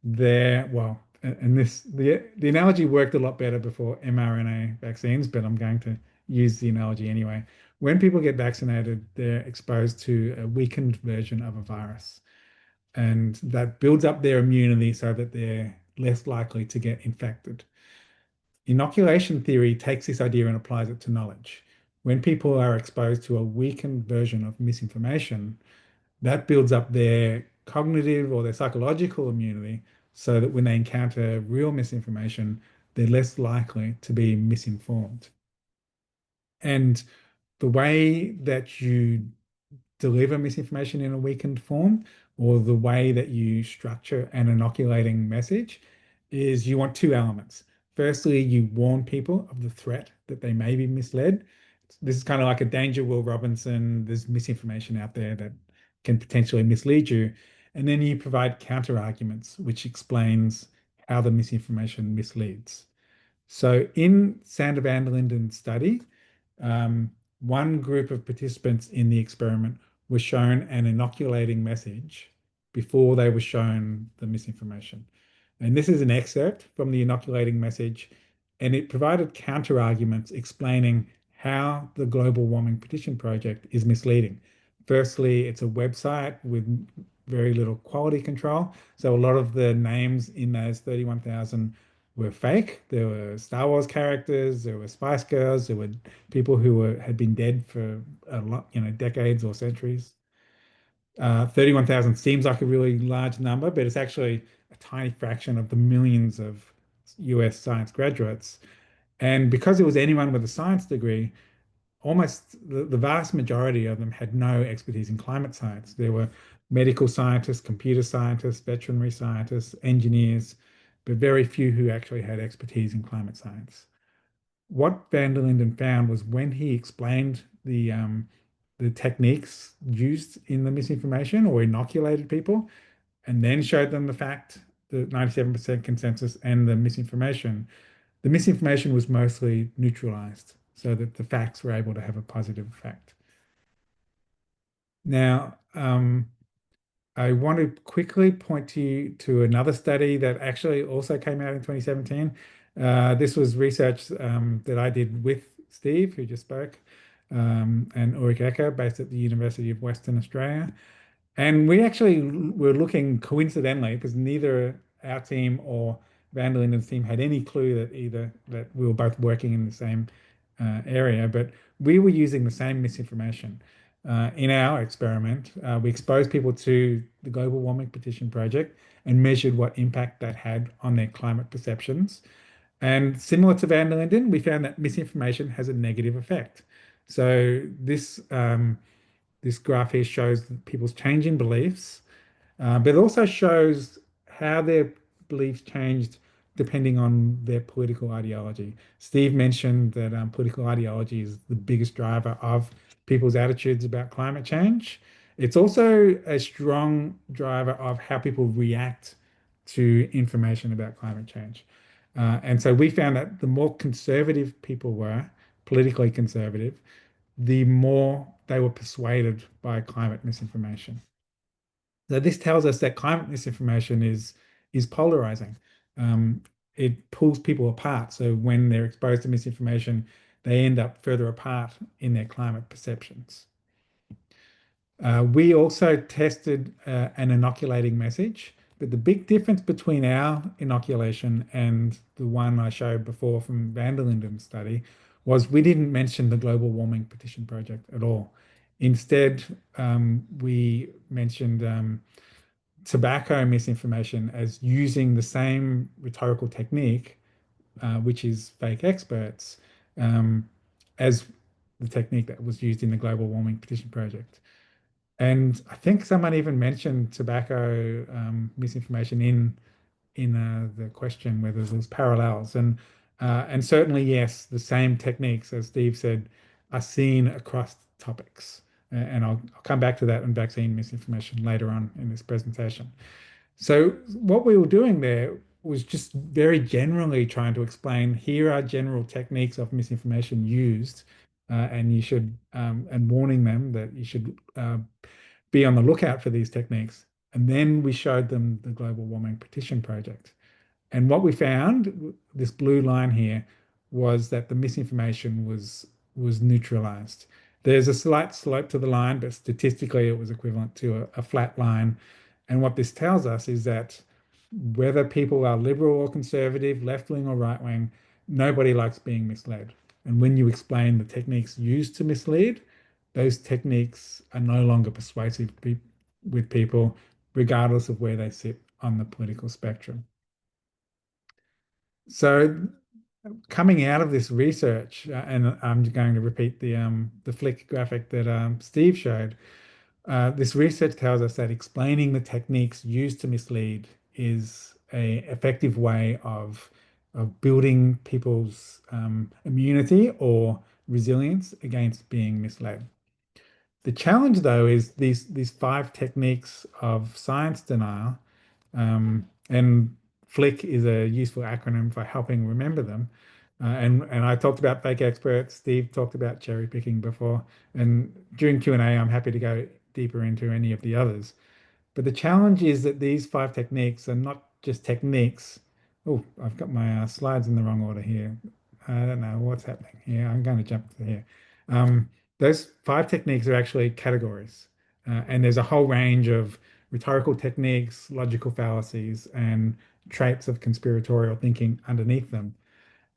they're, well, and the analogy worked a lot better before mRNA vaccines, but I'm going to use the analogy anyway. When people get vaccinated, they're exposed to a weakened version of a virus, and that builds up their immunity so that they're less likely to get infected. Inoculation theory takes this idea and applies it to knowledge. When people are exposed to a weakened version of misinformation, that builds up their cognitive or their psychological immunity so that when they encounter real misinformation, they're less likely to be misinformed. And the way that you deliver misinformation in a weakened form, or the way that you structure an inoculating message, is you want two elements. Firstly, you warn people of the threat that they may be misled. This is kind of like a danger, Will Robinson. There's misinformation out there that can potentially mislead you. And then you provide counter arguments, which explains how the misinformation misleads. So in Sander van der Linden's study, um, one group of participants in the experiment was shown an inoculating message before they were shown the misinformation. And this is an excerpt from the inoculating message, and it provided counter arguments explaining how the global warming petition project is misleading. Firstly, it's a website with very little quality control. So a lot of the names in those 31,000 were fake. There were Star Wars characters, there were Spice Girls, there were people who had been dead for a lot, decades or centuries. 31,000 seems like a really large number, but it's actually a tiny fraction of the millions of US science graduates. And because it was anyone with a science degree, almost the vast majority of them had no expertise in climate science. There were medical scientists, computer scientists, veterinary scientists, engineers, but very few who actually had expertise in climate science. What van der Linden found was when he explained the techniques used in the misinformation or inoculated people, and then showed them the fact, the 97% consensus and the misinformation was mostly neutralized so that the facts were able to have a positive effect. Now, I want to quickly point you to another study that actually also came out in 2017. This was research that I did with Steve, who just spoke, and Ulrich Ecker, based at the University of Western Australia. And we actually were looking coincidentally, because neither our team or Van der Linden's team had any clue that we were both working in the same area, but we were using the same misinformation. In our experiment, we exposed people to the Global Warming Petition Project and measured what impact that had on their climate perceptions. And similar to Van der Linden, we found that misinformation has a negative effect. So this graph here shows people's change in beliefs, but it also shows how their beliefs changed depending on their political ideology. Steve mentioned that political ideology is the biggest driver of people's attitudes about climate change. It's also a strong driver of how people react to information about climate change. And so we found that the more conservative people were, politically conservative, the more they were persuaded by climate misinformation. So this tells us that climate misinformation is polarizing. Um, it pulls people apart. So when they're exposed to misinformation, they end up further apart in their climate perceptions. We also tested an inoculating message, but the big difference between our inoculation and the one I showed before from Van der Linden's study was we didn't mention the global warming petition project at all. Instead, we mentioned tobacco misinformation as using the same rhetorical technique, which is fake experts, um, as the technique that was used in the global warming petition project. And I think someone even mentioned tobacco misinformation in the question whether there's parallels, and certainly yes, the same techniques as Steve said are seen across topics. And I'll come back to that on vaccine misinformation later on in this presentation. So what we were doing there was just very generally trying to explain here are general techniques of misinformation used, and you should and warning them that you should be on the lookout for these techniques. And then we showed them the Global Warming Petition Project. And what we found, this blue line here, was that the misinformation was neutralized. There's a slight slope to the line, but statistically it was equivalent to a flat line. And what this tells us is that whether people are liberal or conservative, left wing or right wing, nobody likes being misled. And when you explain the techniques used to mislead, those techniques are no longer persuasive with people, regardless of where they sit on the political spectrum. So coming out of this research, and I'm going to repeat the flick graphic that Steve showed. This research tells us that explaining the techniques used to mislead is a effective way of building people's immunity or resilience against being misled. The challenge, though, is these five techniques of science denial, and FLIC is a useful acronym for helping remember them. And I talked about fake experts. Steve talked about cherry picking before. And during Q&A, I'm happy to go deeper into any of the others. But the challenge is that these five techniques are not just techniques. Oh, I've got my slides in the wrong order here. I don't know what's happening here. I'm going to jump to here. Um, those five techniques are actually categories. And there's a whole range of rhetorical techniques, logical fallacies, and traits of conspiratorial thinking underneath them.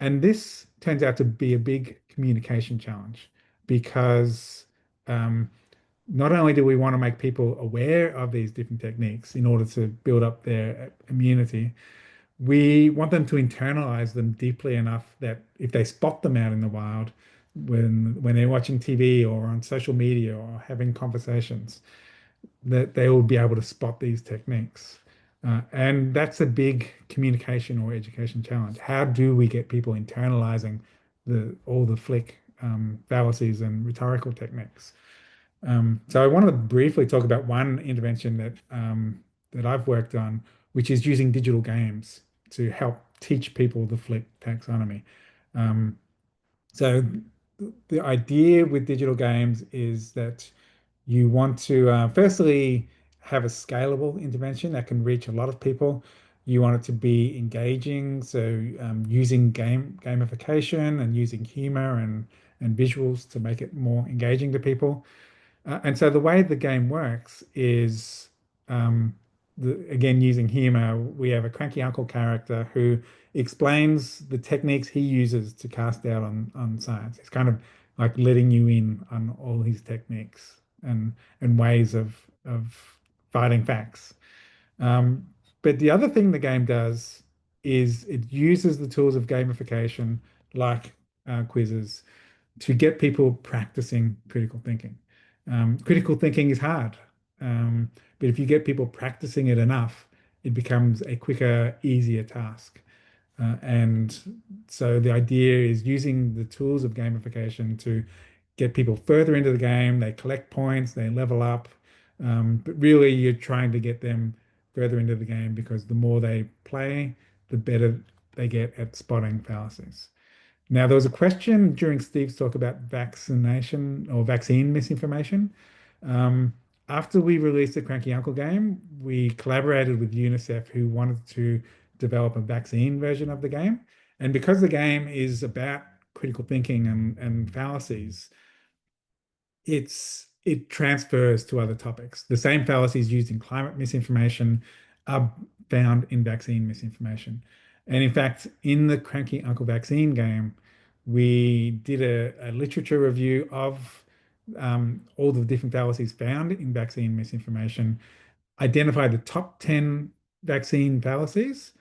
And this turns out to be a big communication challenge because um, not only do we want to make people aware of these different techniques in order to build up their immunity, we want them to internalize them deeply enough that if they spot them out in the wild, when they're watching TV or on social media or having conversations, that they will be able to spot these techniques. And that's a big communication or education challenge. How do we get people internalizing all the flick fallacies and rhetorical techniques? So I want to briefly talk about one intervention that I've worked on, which is using digital games to help teach people the flick taxonomy. Um, so the idea with digital games is that you want to firstly have a scalable intervention that can reach a lot of people. You want it to be engaging, so using gamification and using humor and visuals to make it more engaging to people. And so the way the game works is, um, again, using humor, we have a cranky uncle character who explains the techniques he uses to cast doubt on science. It's kind of like letting you in on all his techniques and ways of fighting facts. Um, but the other thing the game does is it uses the tools of gamification like quizzes to get people practicing critical thinking. Critical thinking is hard, but if you get people practicing it enough, it becomes a quicker, easier task. And so the idea is using the tools of gamification to get people further into the game. They collect points, they level up, but really you're trying to get them further into the game because the more they play, the better they get at spotting fallacies. Now, there was a question during Steve's talk about vaccination or vaccine misinformation. Um, After we released the Cranky Uncle game, we collaborated with UNICEF, who wanted to develop a vaccine version of the game. And because the game is about critical thinking and fallacies, it transfers to other topics. The same fallacies used in climate misinformation are found in vaccine misinformation. And in fact, in the Cranky Uncle Vaccine game, we did a literature review of all the different fallacies found in vaccine misinformation, identified the top 10 vaccine fallacies,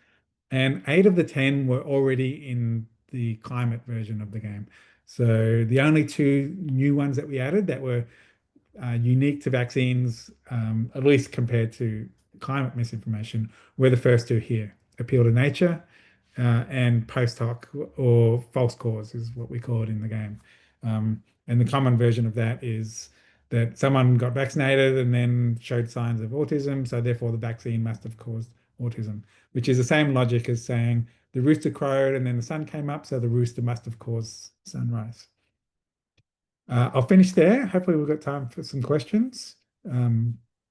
and eight of the 10 were already in the climate version of the game. So the only two new ones that we added that were unique to vaccines, at least compared to climate misinformation, were the first two here: appeal to nature and post hoc or false cause is what we call it in the game. And the common version of that is that someone got vaccinated and then showed signs of autism, so therefore the vaccine must have caused autism, which is the same logic as saying the rooster crowed and then the sun came up, so the rooster must have caused sunrise. I'll finish there. Hopefully, we've got time for some questions.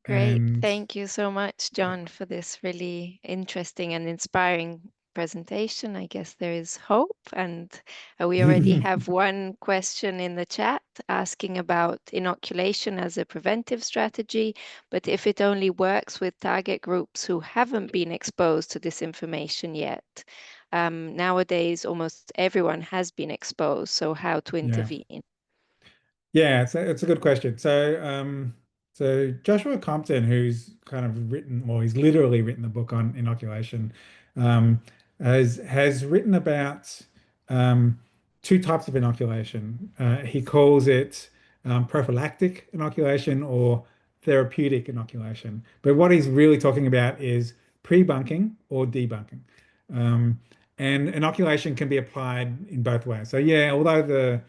Great. And Thank you so much, yeah. John, for this really interesting and inspiring presentation. I guess there is hope, and we already have one question in the chat asking about inoculation as a preventive strategy, but if it only works with target groups who haven't been exposed to this information yet. Nowadays, almost everyone has been exposed, so how to Yeah. intervene? Yeah, it's a good question. So Joshua Compton, who's kind of written, or he's literally written a book on inoculation, um, has written about um, two types of inoculation. He calls it prophylactic inoculation or therapeutic inoculation. But what he's really talking about is pre-bunking or debunking. Um, and inoculation can be applied in both ways. So yeah, although the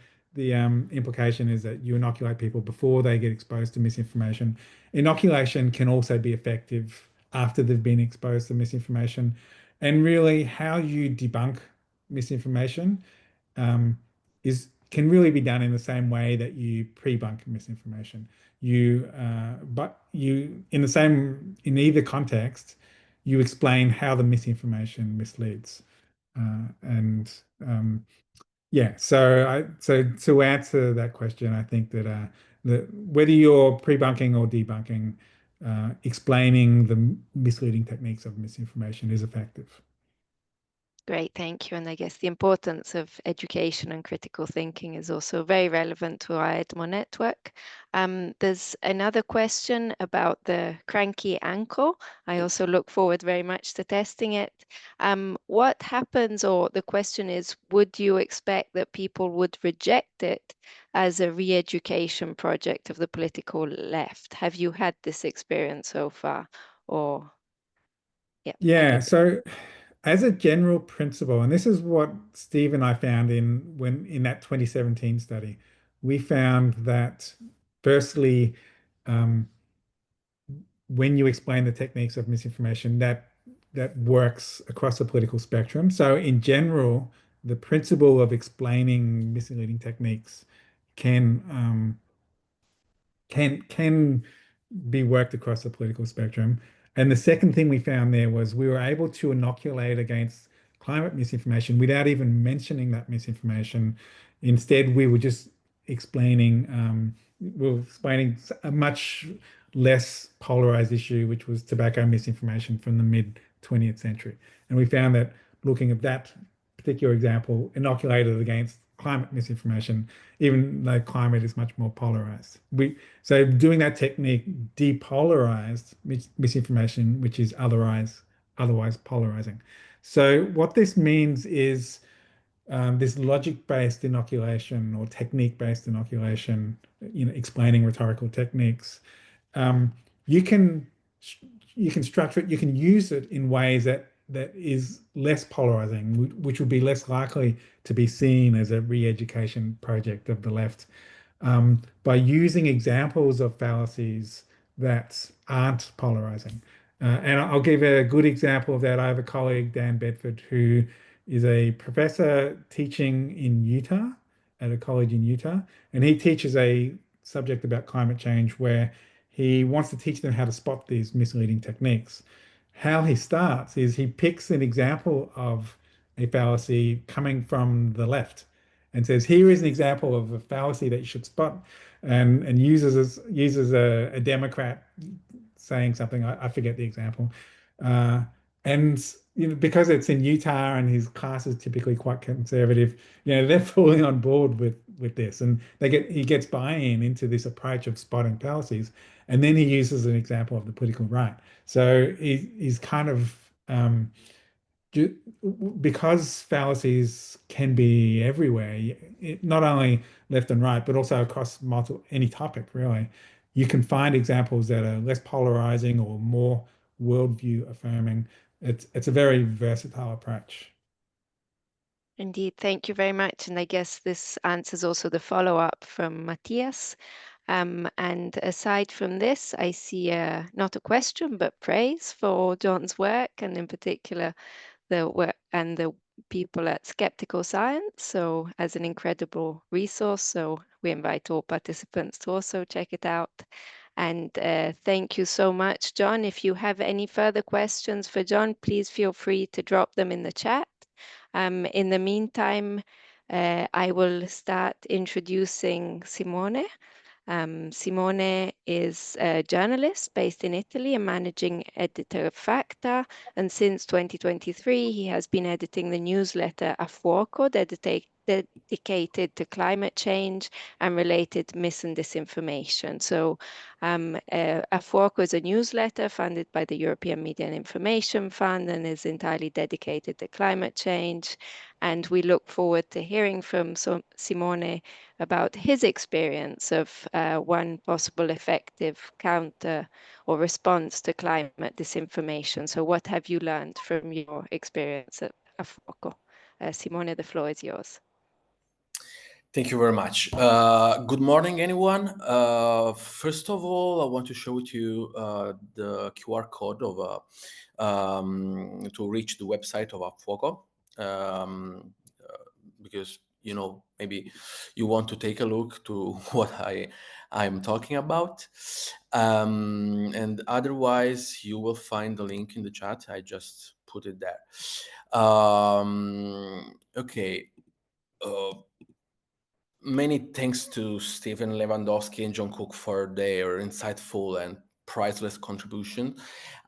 implication is that you inoculate people before they get exposed to misinformation. Inoculation can also be effective after they've been exposed to misinformation. And really, how you debunk misinformation um, is can really be done in the same way that you pre-bunk misinformation. But you in the same in either context, you explain how the misinformation misleads. And yeah, so to answer that question, I think that whether you're pre-bunking or debunking, explaining the misleading techniques of misinformation is effective. Great, thank you. And I guess the importance of education and critical thinking is also very relevant to our EDMO network. There's another question about the cranky ankle. I also look forward very much to testing it. What happens, or the question is, would you expect that people would reject it as a re-education project of the political left? Have you had this experience so far? Or, yeah, I'd Yeah, leave it. so as a general principle, and this is what Steve and I found in that 2017 study, we found that firstly, um, when you explain the techniques of misinformation, that works across the political spectrum. So in general, the principle of explaining misleading techniques can can be worked across the political spectrum. And the second thing we found there was we were able to inoculate against climate misinformation without even mentioning that misinformation. Instead, we were explaining a much less polarized issue, which was tobacco misinformation from the mid 20th century. And we found that looking at that particular example, inoculated against climate misinformation, even though climate is much more polarized. So doing that technique depolarized misinformation, which is otherwise polarizing. So what this means is this logic-based inoculation or technique-based inoculation, explaining rhetorical techniques. Um, you can you can structure it, you can use it in ways that is less polarizing, which would be less likely to be seen as a re-education project of the left, by using examples of fallacies that aren't polarizing. And I'll give a good example of that. I have a colleague, Dan Bedford, who is a professor teaching in Utah at a college in Utah, and he teaches a subject about climate change where he wants to teach them how to spot these misleading techniques. How he starts is he picks an example of a fallacy coming from the left and says, here is an example of a fallacy that you should spot, and uses a Democrat saying something. I forget the example. Uh, and because it's in Utah and his class is typically quite conservative, they're fully on board with this, and he gets buy-in into this approach of spotting fallacies, and then he uses an example of the political right. So he's kind of ju- because fallacies can be everywhere, not only left and right, but also across multiple any topic, really. You can find examples that are less polarizing or more worldview affirming. It's a very versatile approach. Indeed, thank you very much. And I guess this answers also the follow-up from Matthias. And aside from this, I see not a question, but praise for John's work, and in particular, the work and the people at Skeptical Science. So, as an incredible resource. So, we invite all participants to also check it out. And thank you so much, John. If you have any further questions for John, please feel free to drop them in the chat. In the meantime, I will start introducing Simone. Simone is a journalist based in Italy, a managing editor of Facta, and since 2023, he has been editing the newsletter A Fuoco, dedicated to climate change and related mis and disinformation. So, A Fuoco is a newsletter funded by the European Media and Information Fund and is entirely dedicated to climate change. And we look forward to hearing from Simone about his experience of one possible effective counter or response to climate disinformation. So, what have you learned from your experience at Afoco? Simone, the floor is yours. Thank you very much. Good morning, everyone. First of all, I want to show with you the QR code of to reach the website of Afoco, because maybe you want to take a look to what I'm talking about, and otherwise you will find the link in the chat. I just put it there. Okay. Many thanks to Stephen Lewandowski and John Cook for their insightful and priceless contribution.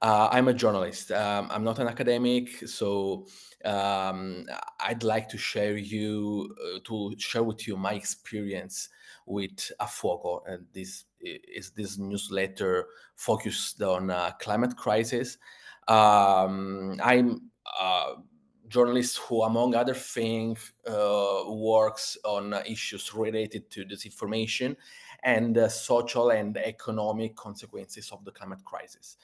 I'm a journalist. I'm not an academic, so I'd like to share with you my experience with Afogo, and this is this newsletter focused on climate crisis. I'm journalist who, among other things, works on issues related to disinformation and social and economic consequences of the climate crisis.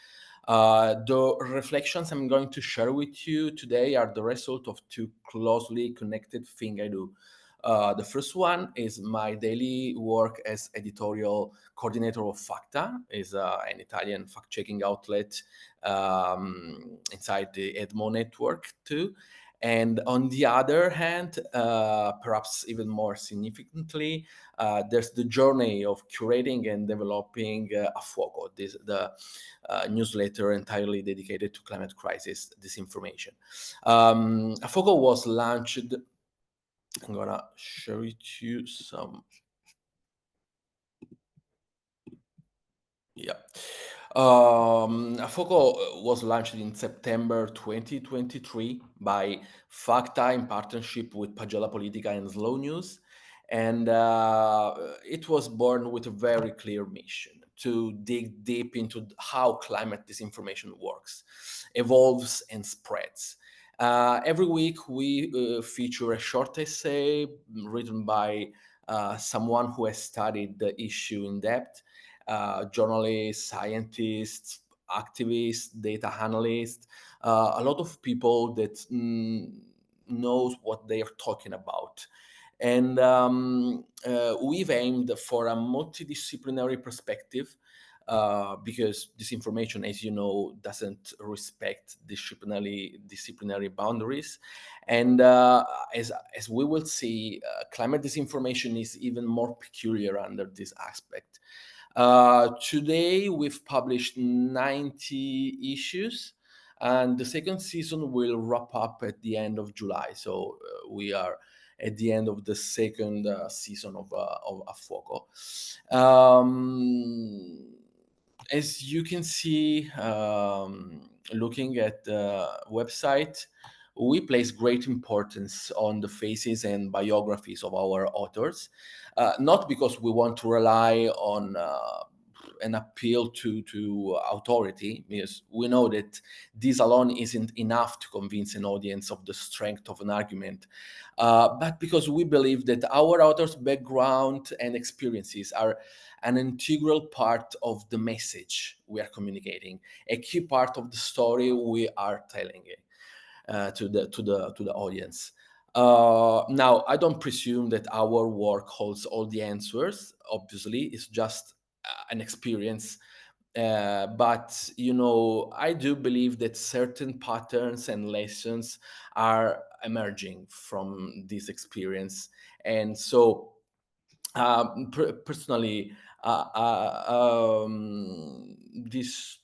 The reflections I'm going to share with you today are the result of two closely connected things I do. The first one is my daily work as editorial coordinator of Facta, is an Italian fact-checking outlet inside the EDMO network too. And on the other hand, perhaps even more significantly, there's the journey of curating and developing Afogo, the newsletter entirely dedicated to climate crisis disinformation. Afogo was launched. I'm gonna show it to you some. Yeah. Afoco was launched in September 2023 by Facta in partnership with Pagella Politica and Slow News. And it was born with a very clear mission to dig deep into how climate disinformation works, evolves, and spreads. Every week, we feature a short essay written by someone who has studied the issue in depth. Journalists, scientists, activists, data analysts, a lot of people that knows what they are talking about. And we've aimed for a multidisciplinary perspective because disinformation, as you know, doesn't respect disciplinary boundaries. And as we will see, climate disinformation is even more peculiar under this aspect. Today, we've published 90 issues, and the second season will wrap up at the end of July. So we are at the end of the second season of Afoco. As you can see, looking at the website, we place great importance on the faces and biographies of our authors, not because we want to rely on an appeal to authority, because we know that this alone isn't enough to convince an audience of the strength of an argument, but because we believe that our authors' background and experiences are an integral part of the message we are communicating, a key part of the story we are telling to the audience. Now, I don't presume that our work holds all the answers. Obviously, it's just an experience. But I do believe that certain patterns and lessons are emerging from this experience, and so personally, this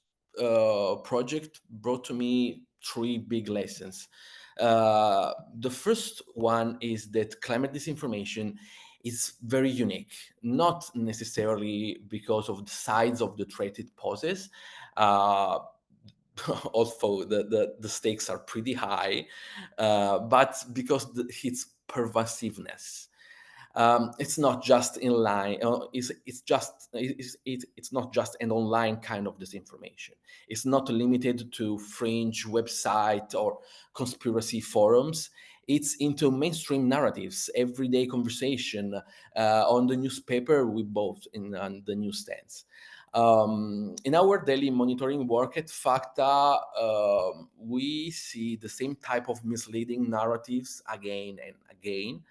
project brought to me three big lessons. The first one is that climate disinformation is very unique, not necessarily because of the size of the threat it poses. Uh, also, the stakes are pretty high, but because its pervasiveness. It's not just in line. It's not just an online kind of disinformation. It's not limited to fringe website or conspiracy forums. It's into mainstream narratives, everyday conversation, on the newspaper we bought on the newsstands. In our daily monitoring work at FACTA, we see the same type of misleading narratives again and again.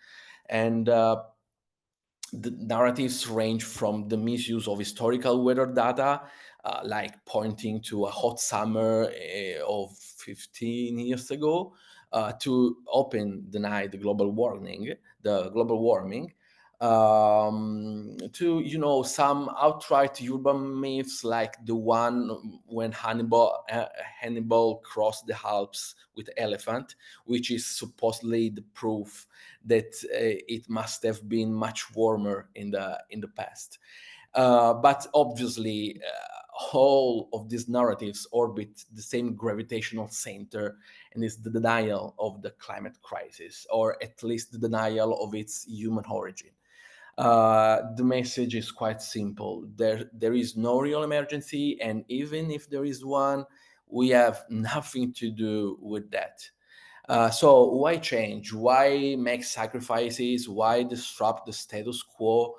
And the narratives range from the misuse of historical weather data, like pointing to a hot summer of 15 years ago, to open deny the global warming, to some outright urban myths like the one when Hannibal crossed the Alps with elephant, which is supposedly the proof that it must have been much warmer in the past. But obviously, all of these narratives orbit the same gravitational center, and is the denial of the climate crisis, or at least the denial of its human origin. The message is quite simple. There is no real emergency, and even if there is one, we have nothing to do with that. So why change? Why make sacrifices? Why disrupt the status quo?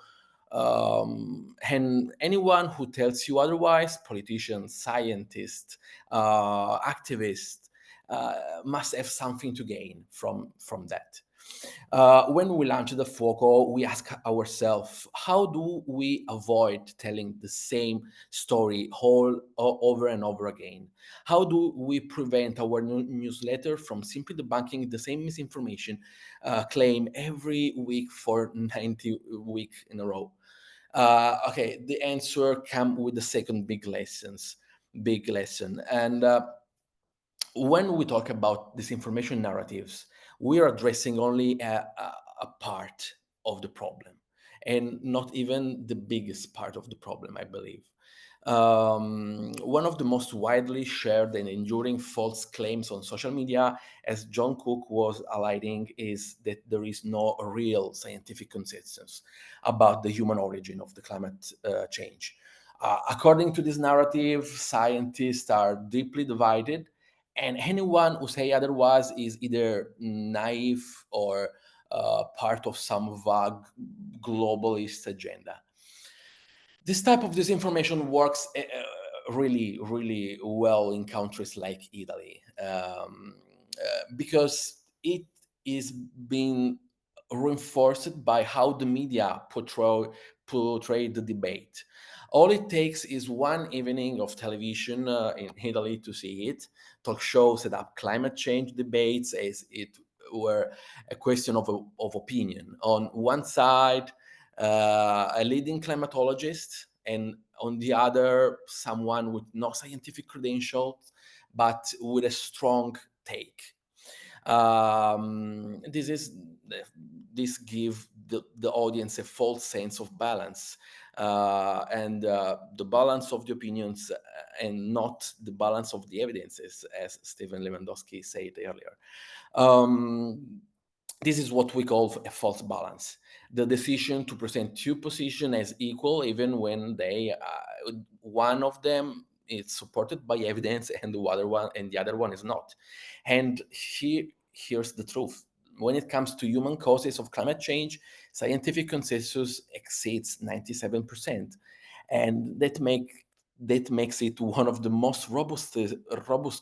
And anyone who tells you otherwise, politicians, scientists, activists, must have something to gain from that. When we launch the FOCO, we ask ourselves, how do we avoid telling the same story over and over again? How do we prevent our newsletter from simply debunking the same misinformation claim every week for 90 weeks in a row? Okay, the answer comes with the second big lesson. And when we talk about disinformation narratives, we are addressing only a part of the problem, and not even the biggest part of the problem, I believe. One of the most widely shared and enduring false claims on social media, as John Cook was highlighting, is that there is no real scientific consensus about the human origin of the climate change. According to this narrative, scientists are deeply divided, and anyone who say otherwise is either naive or part of some vague globalist agenda. This type of disinformation works really, really well in countries like Italy, because it is being reinforced by how the media portray the debate. All it takes is one evening of television in Italy to see it. Talk shows set up climate change debates as it were a question of opinion. On one side, a leading climatologist, and on the other, someone with no scientific credentials, but with a strong take. This is this give the audience a false sense of balance, and the balance of the opinions, and not the balance of the evidences, as Stephen Lewandowski said earlier. This is what we call a false balance. The decision to present two positions as equal, even when one of them is supported by evidence and the other one is not. And here's the truth. When it comes to human causes of climate change, scientific consensus exceeds 97%, and that makes it one of the most robust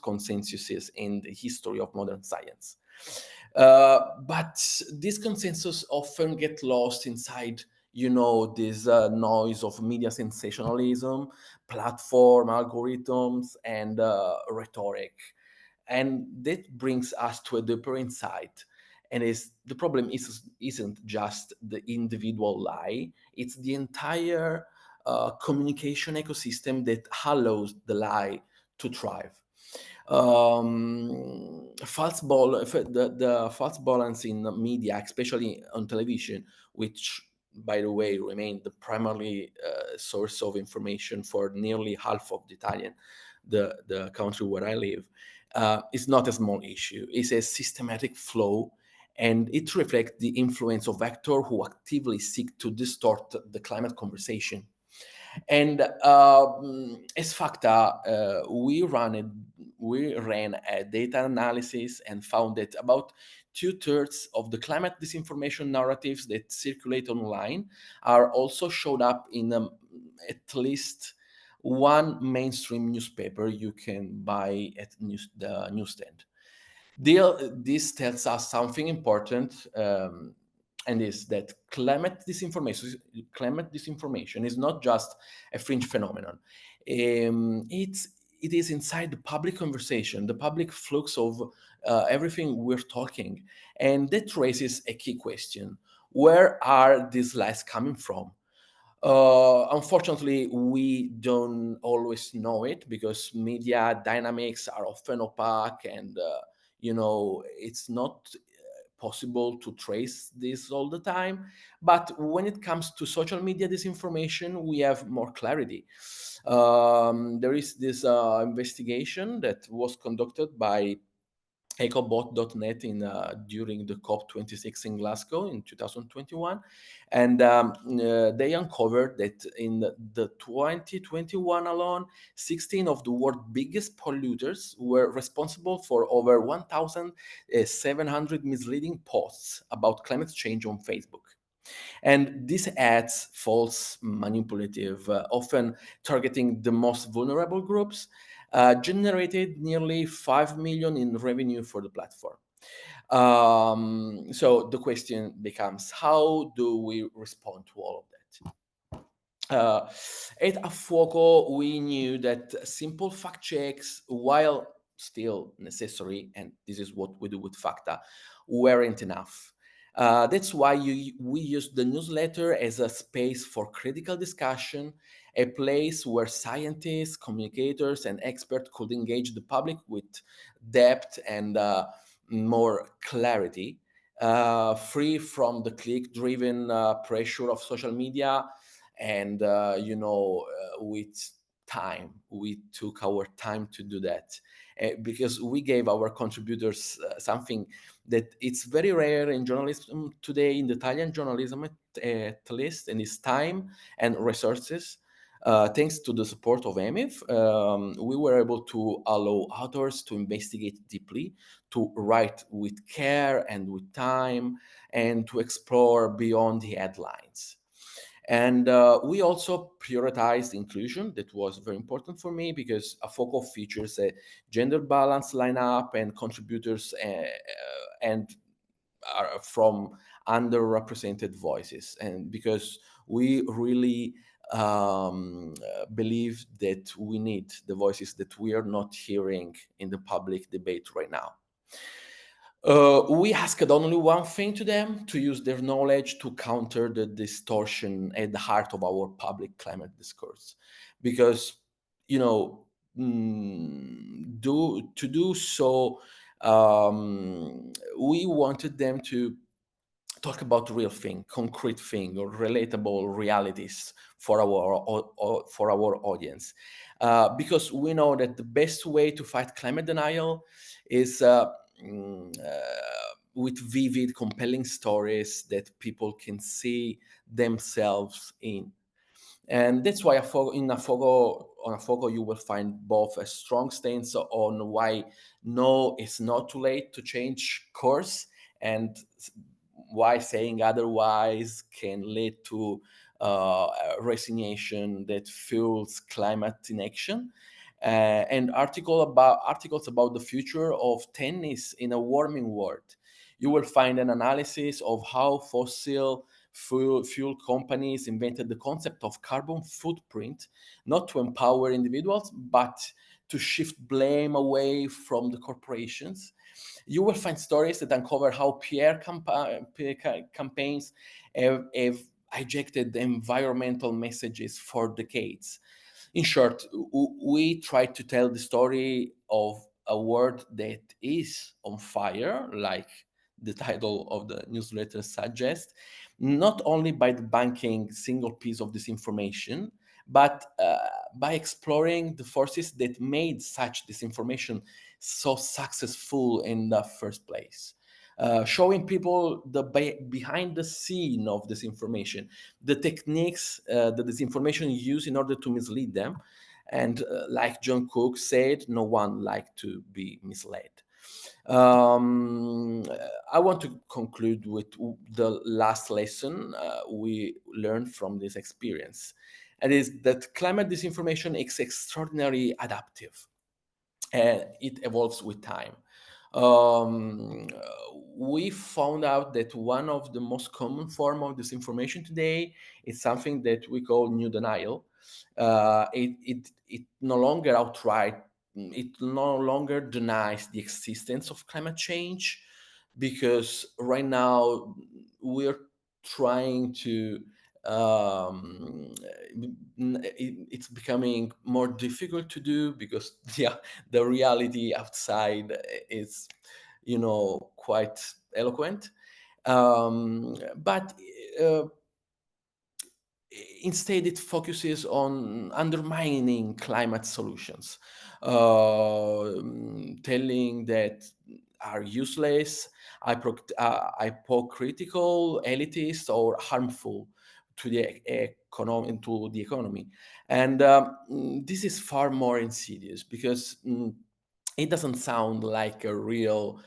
consensuses in the history of modern science. But this consensus often get lost inside, this noise of media sensationalism, platform algorithms, and rhetoric. And that brings us to a deeper insight. And is the problem isn't just the individual lie; it's the entire communication ecosystem that allows the lie to thrive. The false balance in media, especially on television, which, by the way, remained the primary source of information for nearly half of the Italian, the country where I live, is not a small issue. It's a systematic flow, and it reflects the influence of actors who actively seek to distort the climate conversation. And as Facta, we ran a data analysis and found that about 2/3 of the climate disinformation narratives that circulate online are also showed up in at least one mainstream newspaper you can buy at the newsstand. This tells us something important, and is that climate disinformation is not just a fringe phenomenon. It is inside the public conversation, the public flux of everything we're talking, and that raises a key question: where are these lies coming from? Unfortunately, we don't always know it because media dynamics are often opaque, and it's not possible to trace this all the time. But when it comes to social media disinformation, we have more clarity. There is this investigation that was conducted by ecobot.net during the COP26 in Glasgow in 2021. And they uncovered that in the 2021 alone, 16 of the world's biggest polluters were responsible for over 1,700 misleading posts about climate change on Facebook. And this adds false, manipulative, often targeting the most vulnerable groups, generated nearly 5 million in revenue for the platform. So the question becomes, how do we respond to all of that? At Afuoco, we knew that simple fact checks, while still necessary, and this is what we do with Facta, weren't enough. That's why we use the newsletter as a space for critical discussion, a place where scientists, communicators, and experts could engage the public with depth and more clarity, free from the click-driven pressure of social media. And with time, we took our time to do that, because we gave our contributors something that it's very rare in journalism today, in the Italian journalism at least, and it's time and resources. Thanks to the support of EMIF, we were able to allow authors to investigate deeply, to write with care and with time, and to explore beyond the headlines. And we also prioritized inclusion. That was very important for me because Afoco features a gender balance lineup, and contributors and are from underrepresented voices. And because we really believe that we need the voices that we are not hearing in the public debate right now. We asked only one thing to them: to use their knowledge to counter the distortion at the heart of our public climate discourse. Because, to do so, we wanted them to talk about real thing, concrete thing, or relatable realities for our audience, because we know that the best way to fight climate denial is with vivid, compelling stories that people can see themselves in. And that's why on Afogo, you will find both a strong stance on why no, it's not too late to change course, and why saying otherwise can lead to resignation that fuels climate inaction. And articles about the future of tennis in a warming world. You will find an analysis of how fossil fuel companies invented the concept of carbon footprint, not to empower individuals, but to shift blame away from the corporations. You will find stories that uncover how PR campaigns have hijacked environmental messages for decades. In short, we try to tell the story of a world that is on fire, like the title of the newsletter suggests, not only by debunking single piece of disinformation, but by exploring the forces that made such disinformation so successful in the first place. Showing people the behind the scene of disinformation, the techniques the disinformation used in order to mislead them. And like John Cook said, no one liked to be misled. Um, I want to conclude with the last lesson we learned from this experience. And is that climate disinformation is extraordinarily adaptive, and it evolves with time. Um, we found out that one of the most common form of disinformation today is something that we call new denial. It no longer outright, it no longer denies the existence of climate change, because right now we're trying to it's becoming more difficult to do, because yeah, the reality outside is, quite eloquent. But uh, instead it focuses on undermining climate solutions, telling that are useless, hypocritical, elitist, or harmful to the economy. And this is far more insidious, because it doesn't sound like a real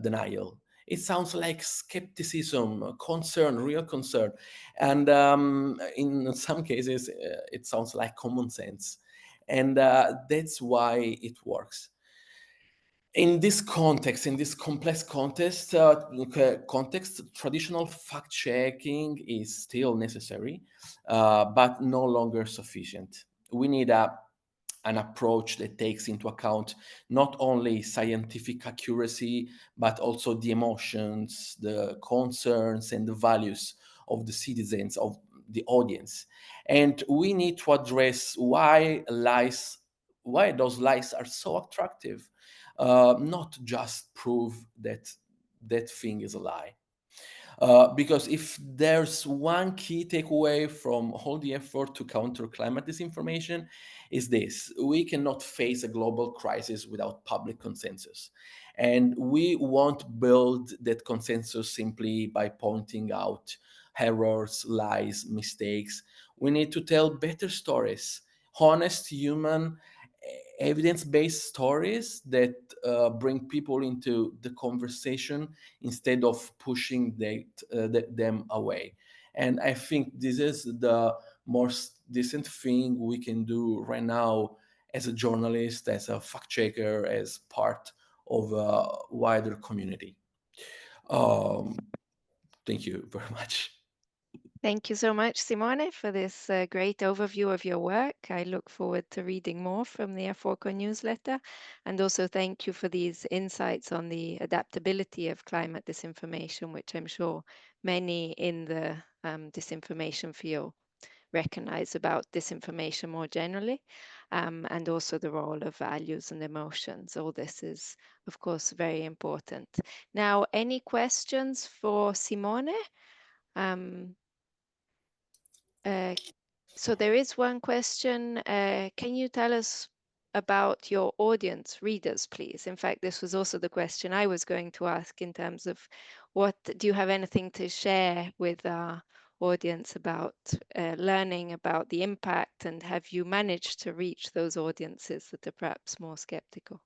denial. It sounds like skepticism, concern, real concern. And in some cases, it sounds like common sense. And that's why it works. In this context, in this complex context, traditional fact checking is still necessary, but no longer sufficient. We need an approach that takes into account not only scientific accuracy, but also the emotions, the concerns, and the values of the citizens, of the audience. And we need to address why those lies are so attractive, not just prove that that thing is a lie. Because if there's one key takeaway from all the effort to counter climate disinformation, is this: we cannot face a global crisis without public consensus. And we won't build that consensus simply by pointing out errors, lies, mistakes. We need to tell better stories, honest, human, evidence-based stories that bring people into the conversation instead of pushing them away. And I think this is the most decent thing we can do right now as a journalist, as a fact checker, as part of a wider community. Um, Thank you very much. Thank you so much, Simone, for this great overview of your work. I look forward to reading more from the F4Co newsletter. And also thank you for these insights on the adaptability of climate disinformation, which I'm sure many in the disinformation field recognize about disinformation more generally, and also the role of values and emotions. All this is, of course, very important. Now, any questions for Simone? Um, so there is one question. Can you tell us about your audience, readers, please? In fact, this was also the question I was going to ask in terms of what do you have anything to share with our audience about learning about the impact, and have you managed to reach those audiences that are perhaps more skeptical?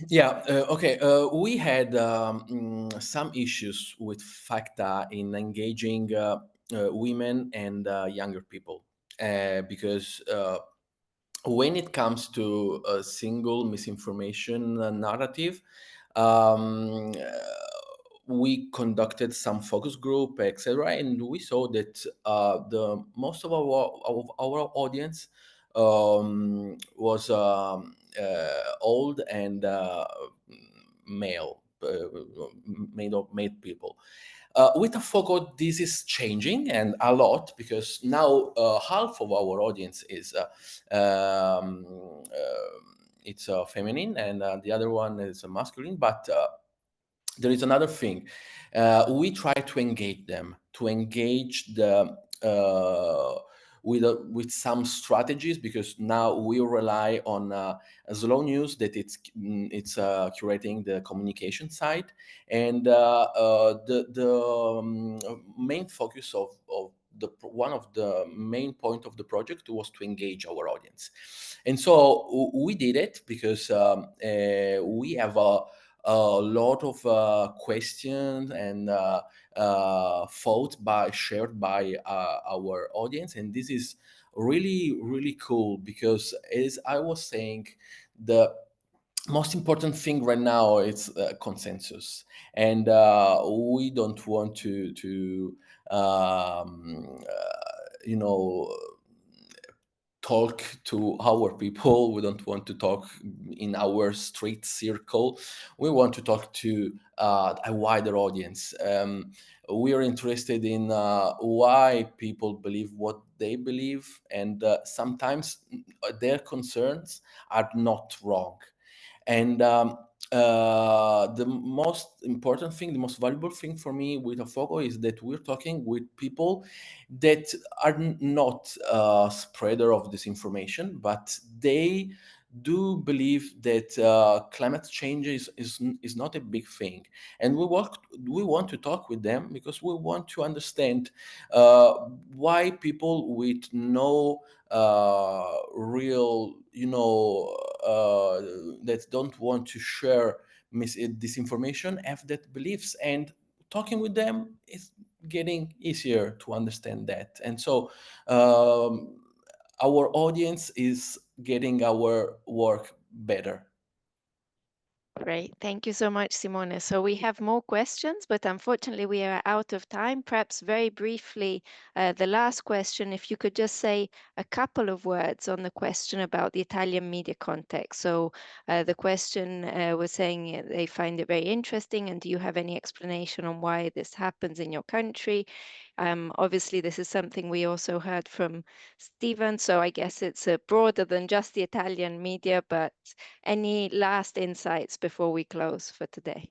Yeah, okay. We had some issues with FACTA in engaging women and younger people, because when it comes to a single misinformation narrative, um, uh, we conducted some focus group, etc., and we saw that the most of our audience was old and male, made people. With Afoco, this is changing, and a lot, because now half of our audience is it's feminine, and the other one is masculine. But there is another thing. We try to engage them, to engage the with some strategies, because now we rely on slow news, that it's curating the communication side, and the main focus of one of the main point of the project was to engage our audience. And so we did it because we have a lot of questions and thoughts shared by our audience, and this is really cool, because, as I was saying, the most important thing right now is consensus, and we don't want to you know talk to our people. We don't want to talk in our street circle. We want to talk to a wider audience. We are interested in why people believe what they believe, and sometimes their concerns are not wrong. And the most important thing, the most valuable thing for me with Afoco is that we're talking with people that are not spreader of disinformation, but they do believe that climate change is not a big thing, and we want to talk with them because we want to understand why people with no real, that don't want to share disinformation have that beliefs, and talking with them is getting easier to understand that. And so our audience is getting our work better. Great. Thank you so much, Simone. So we have more questions, but unfortunately we are out of time. Perhaps very briefly, the last question, if you could just say a couple of words on the question about the Italian media context. So the question was saying they find it very interesting, and do you have any explanation on why this happens in your country? Obviously, this is something we also heard from Stephen, so I guess it's broader than just the Italian media, but any last insights before we close for today?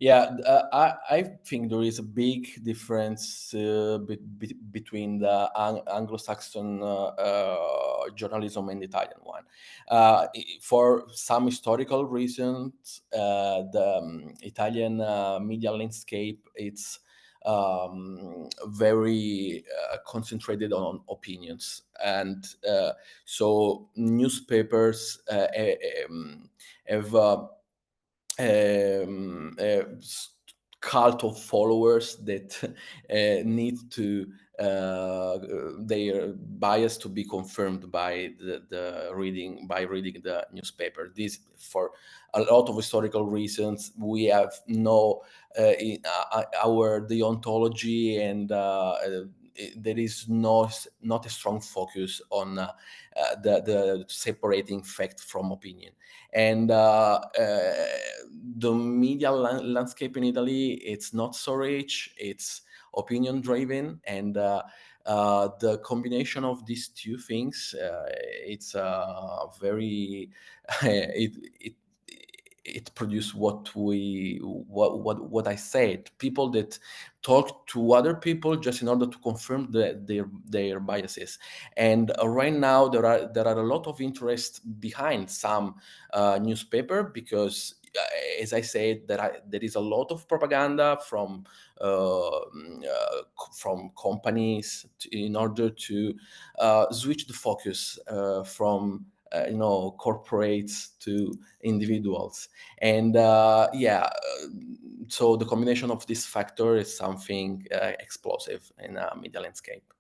Yeah, I think there is a big difference between the Anglo-Saxon journalism and the Italian one. For some historical reasons, the Italian media landscape, it's very concentrated on opinions, and so newspapers have cult of followers that need to their bias to be confirmed by the reading the newspaper. This, for a lot of historical reasons, we have no in our deontology, and there is not a strong focus on the separating fact from opinion. And the media landscape in Italy, it's not so rich, it's opinion driven, and the combination of these two things, it's very it produced what I said. People that talk to other people just in order to confirm their biases. And right now there are a lot of interest behind some newspaper, because as I said, there is a lot of propaganda from companies in order to switch the focus from corporates to individuals. And so the combination of this factor is something explosive in a media landscape.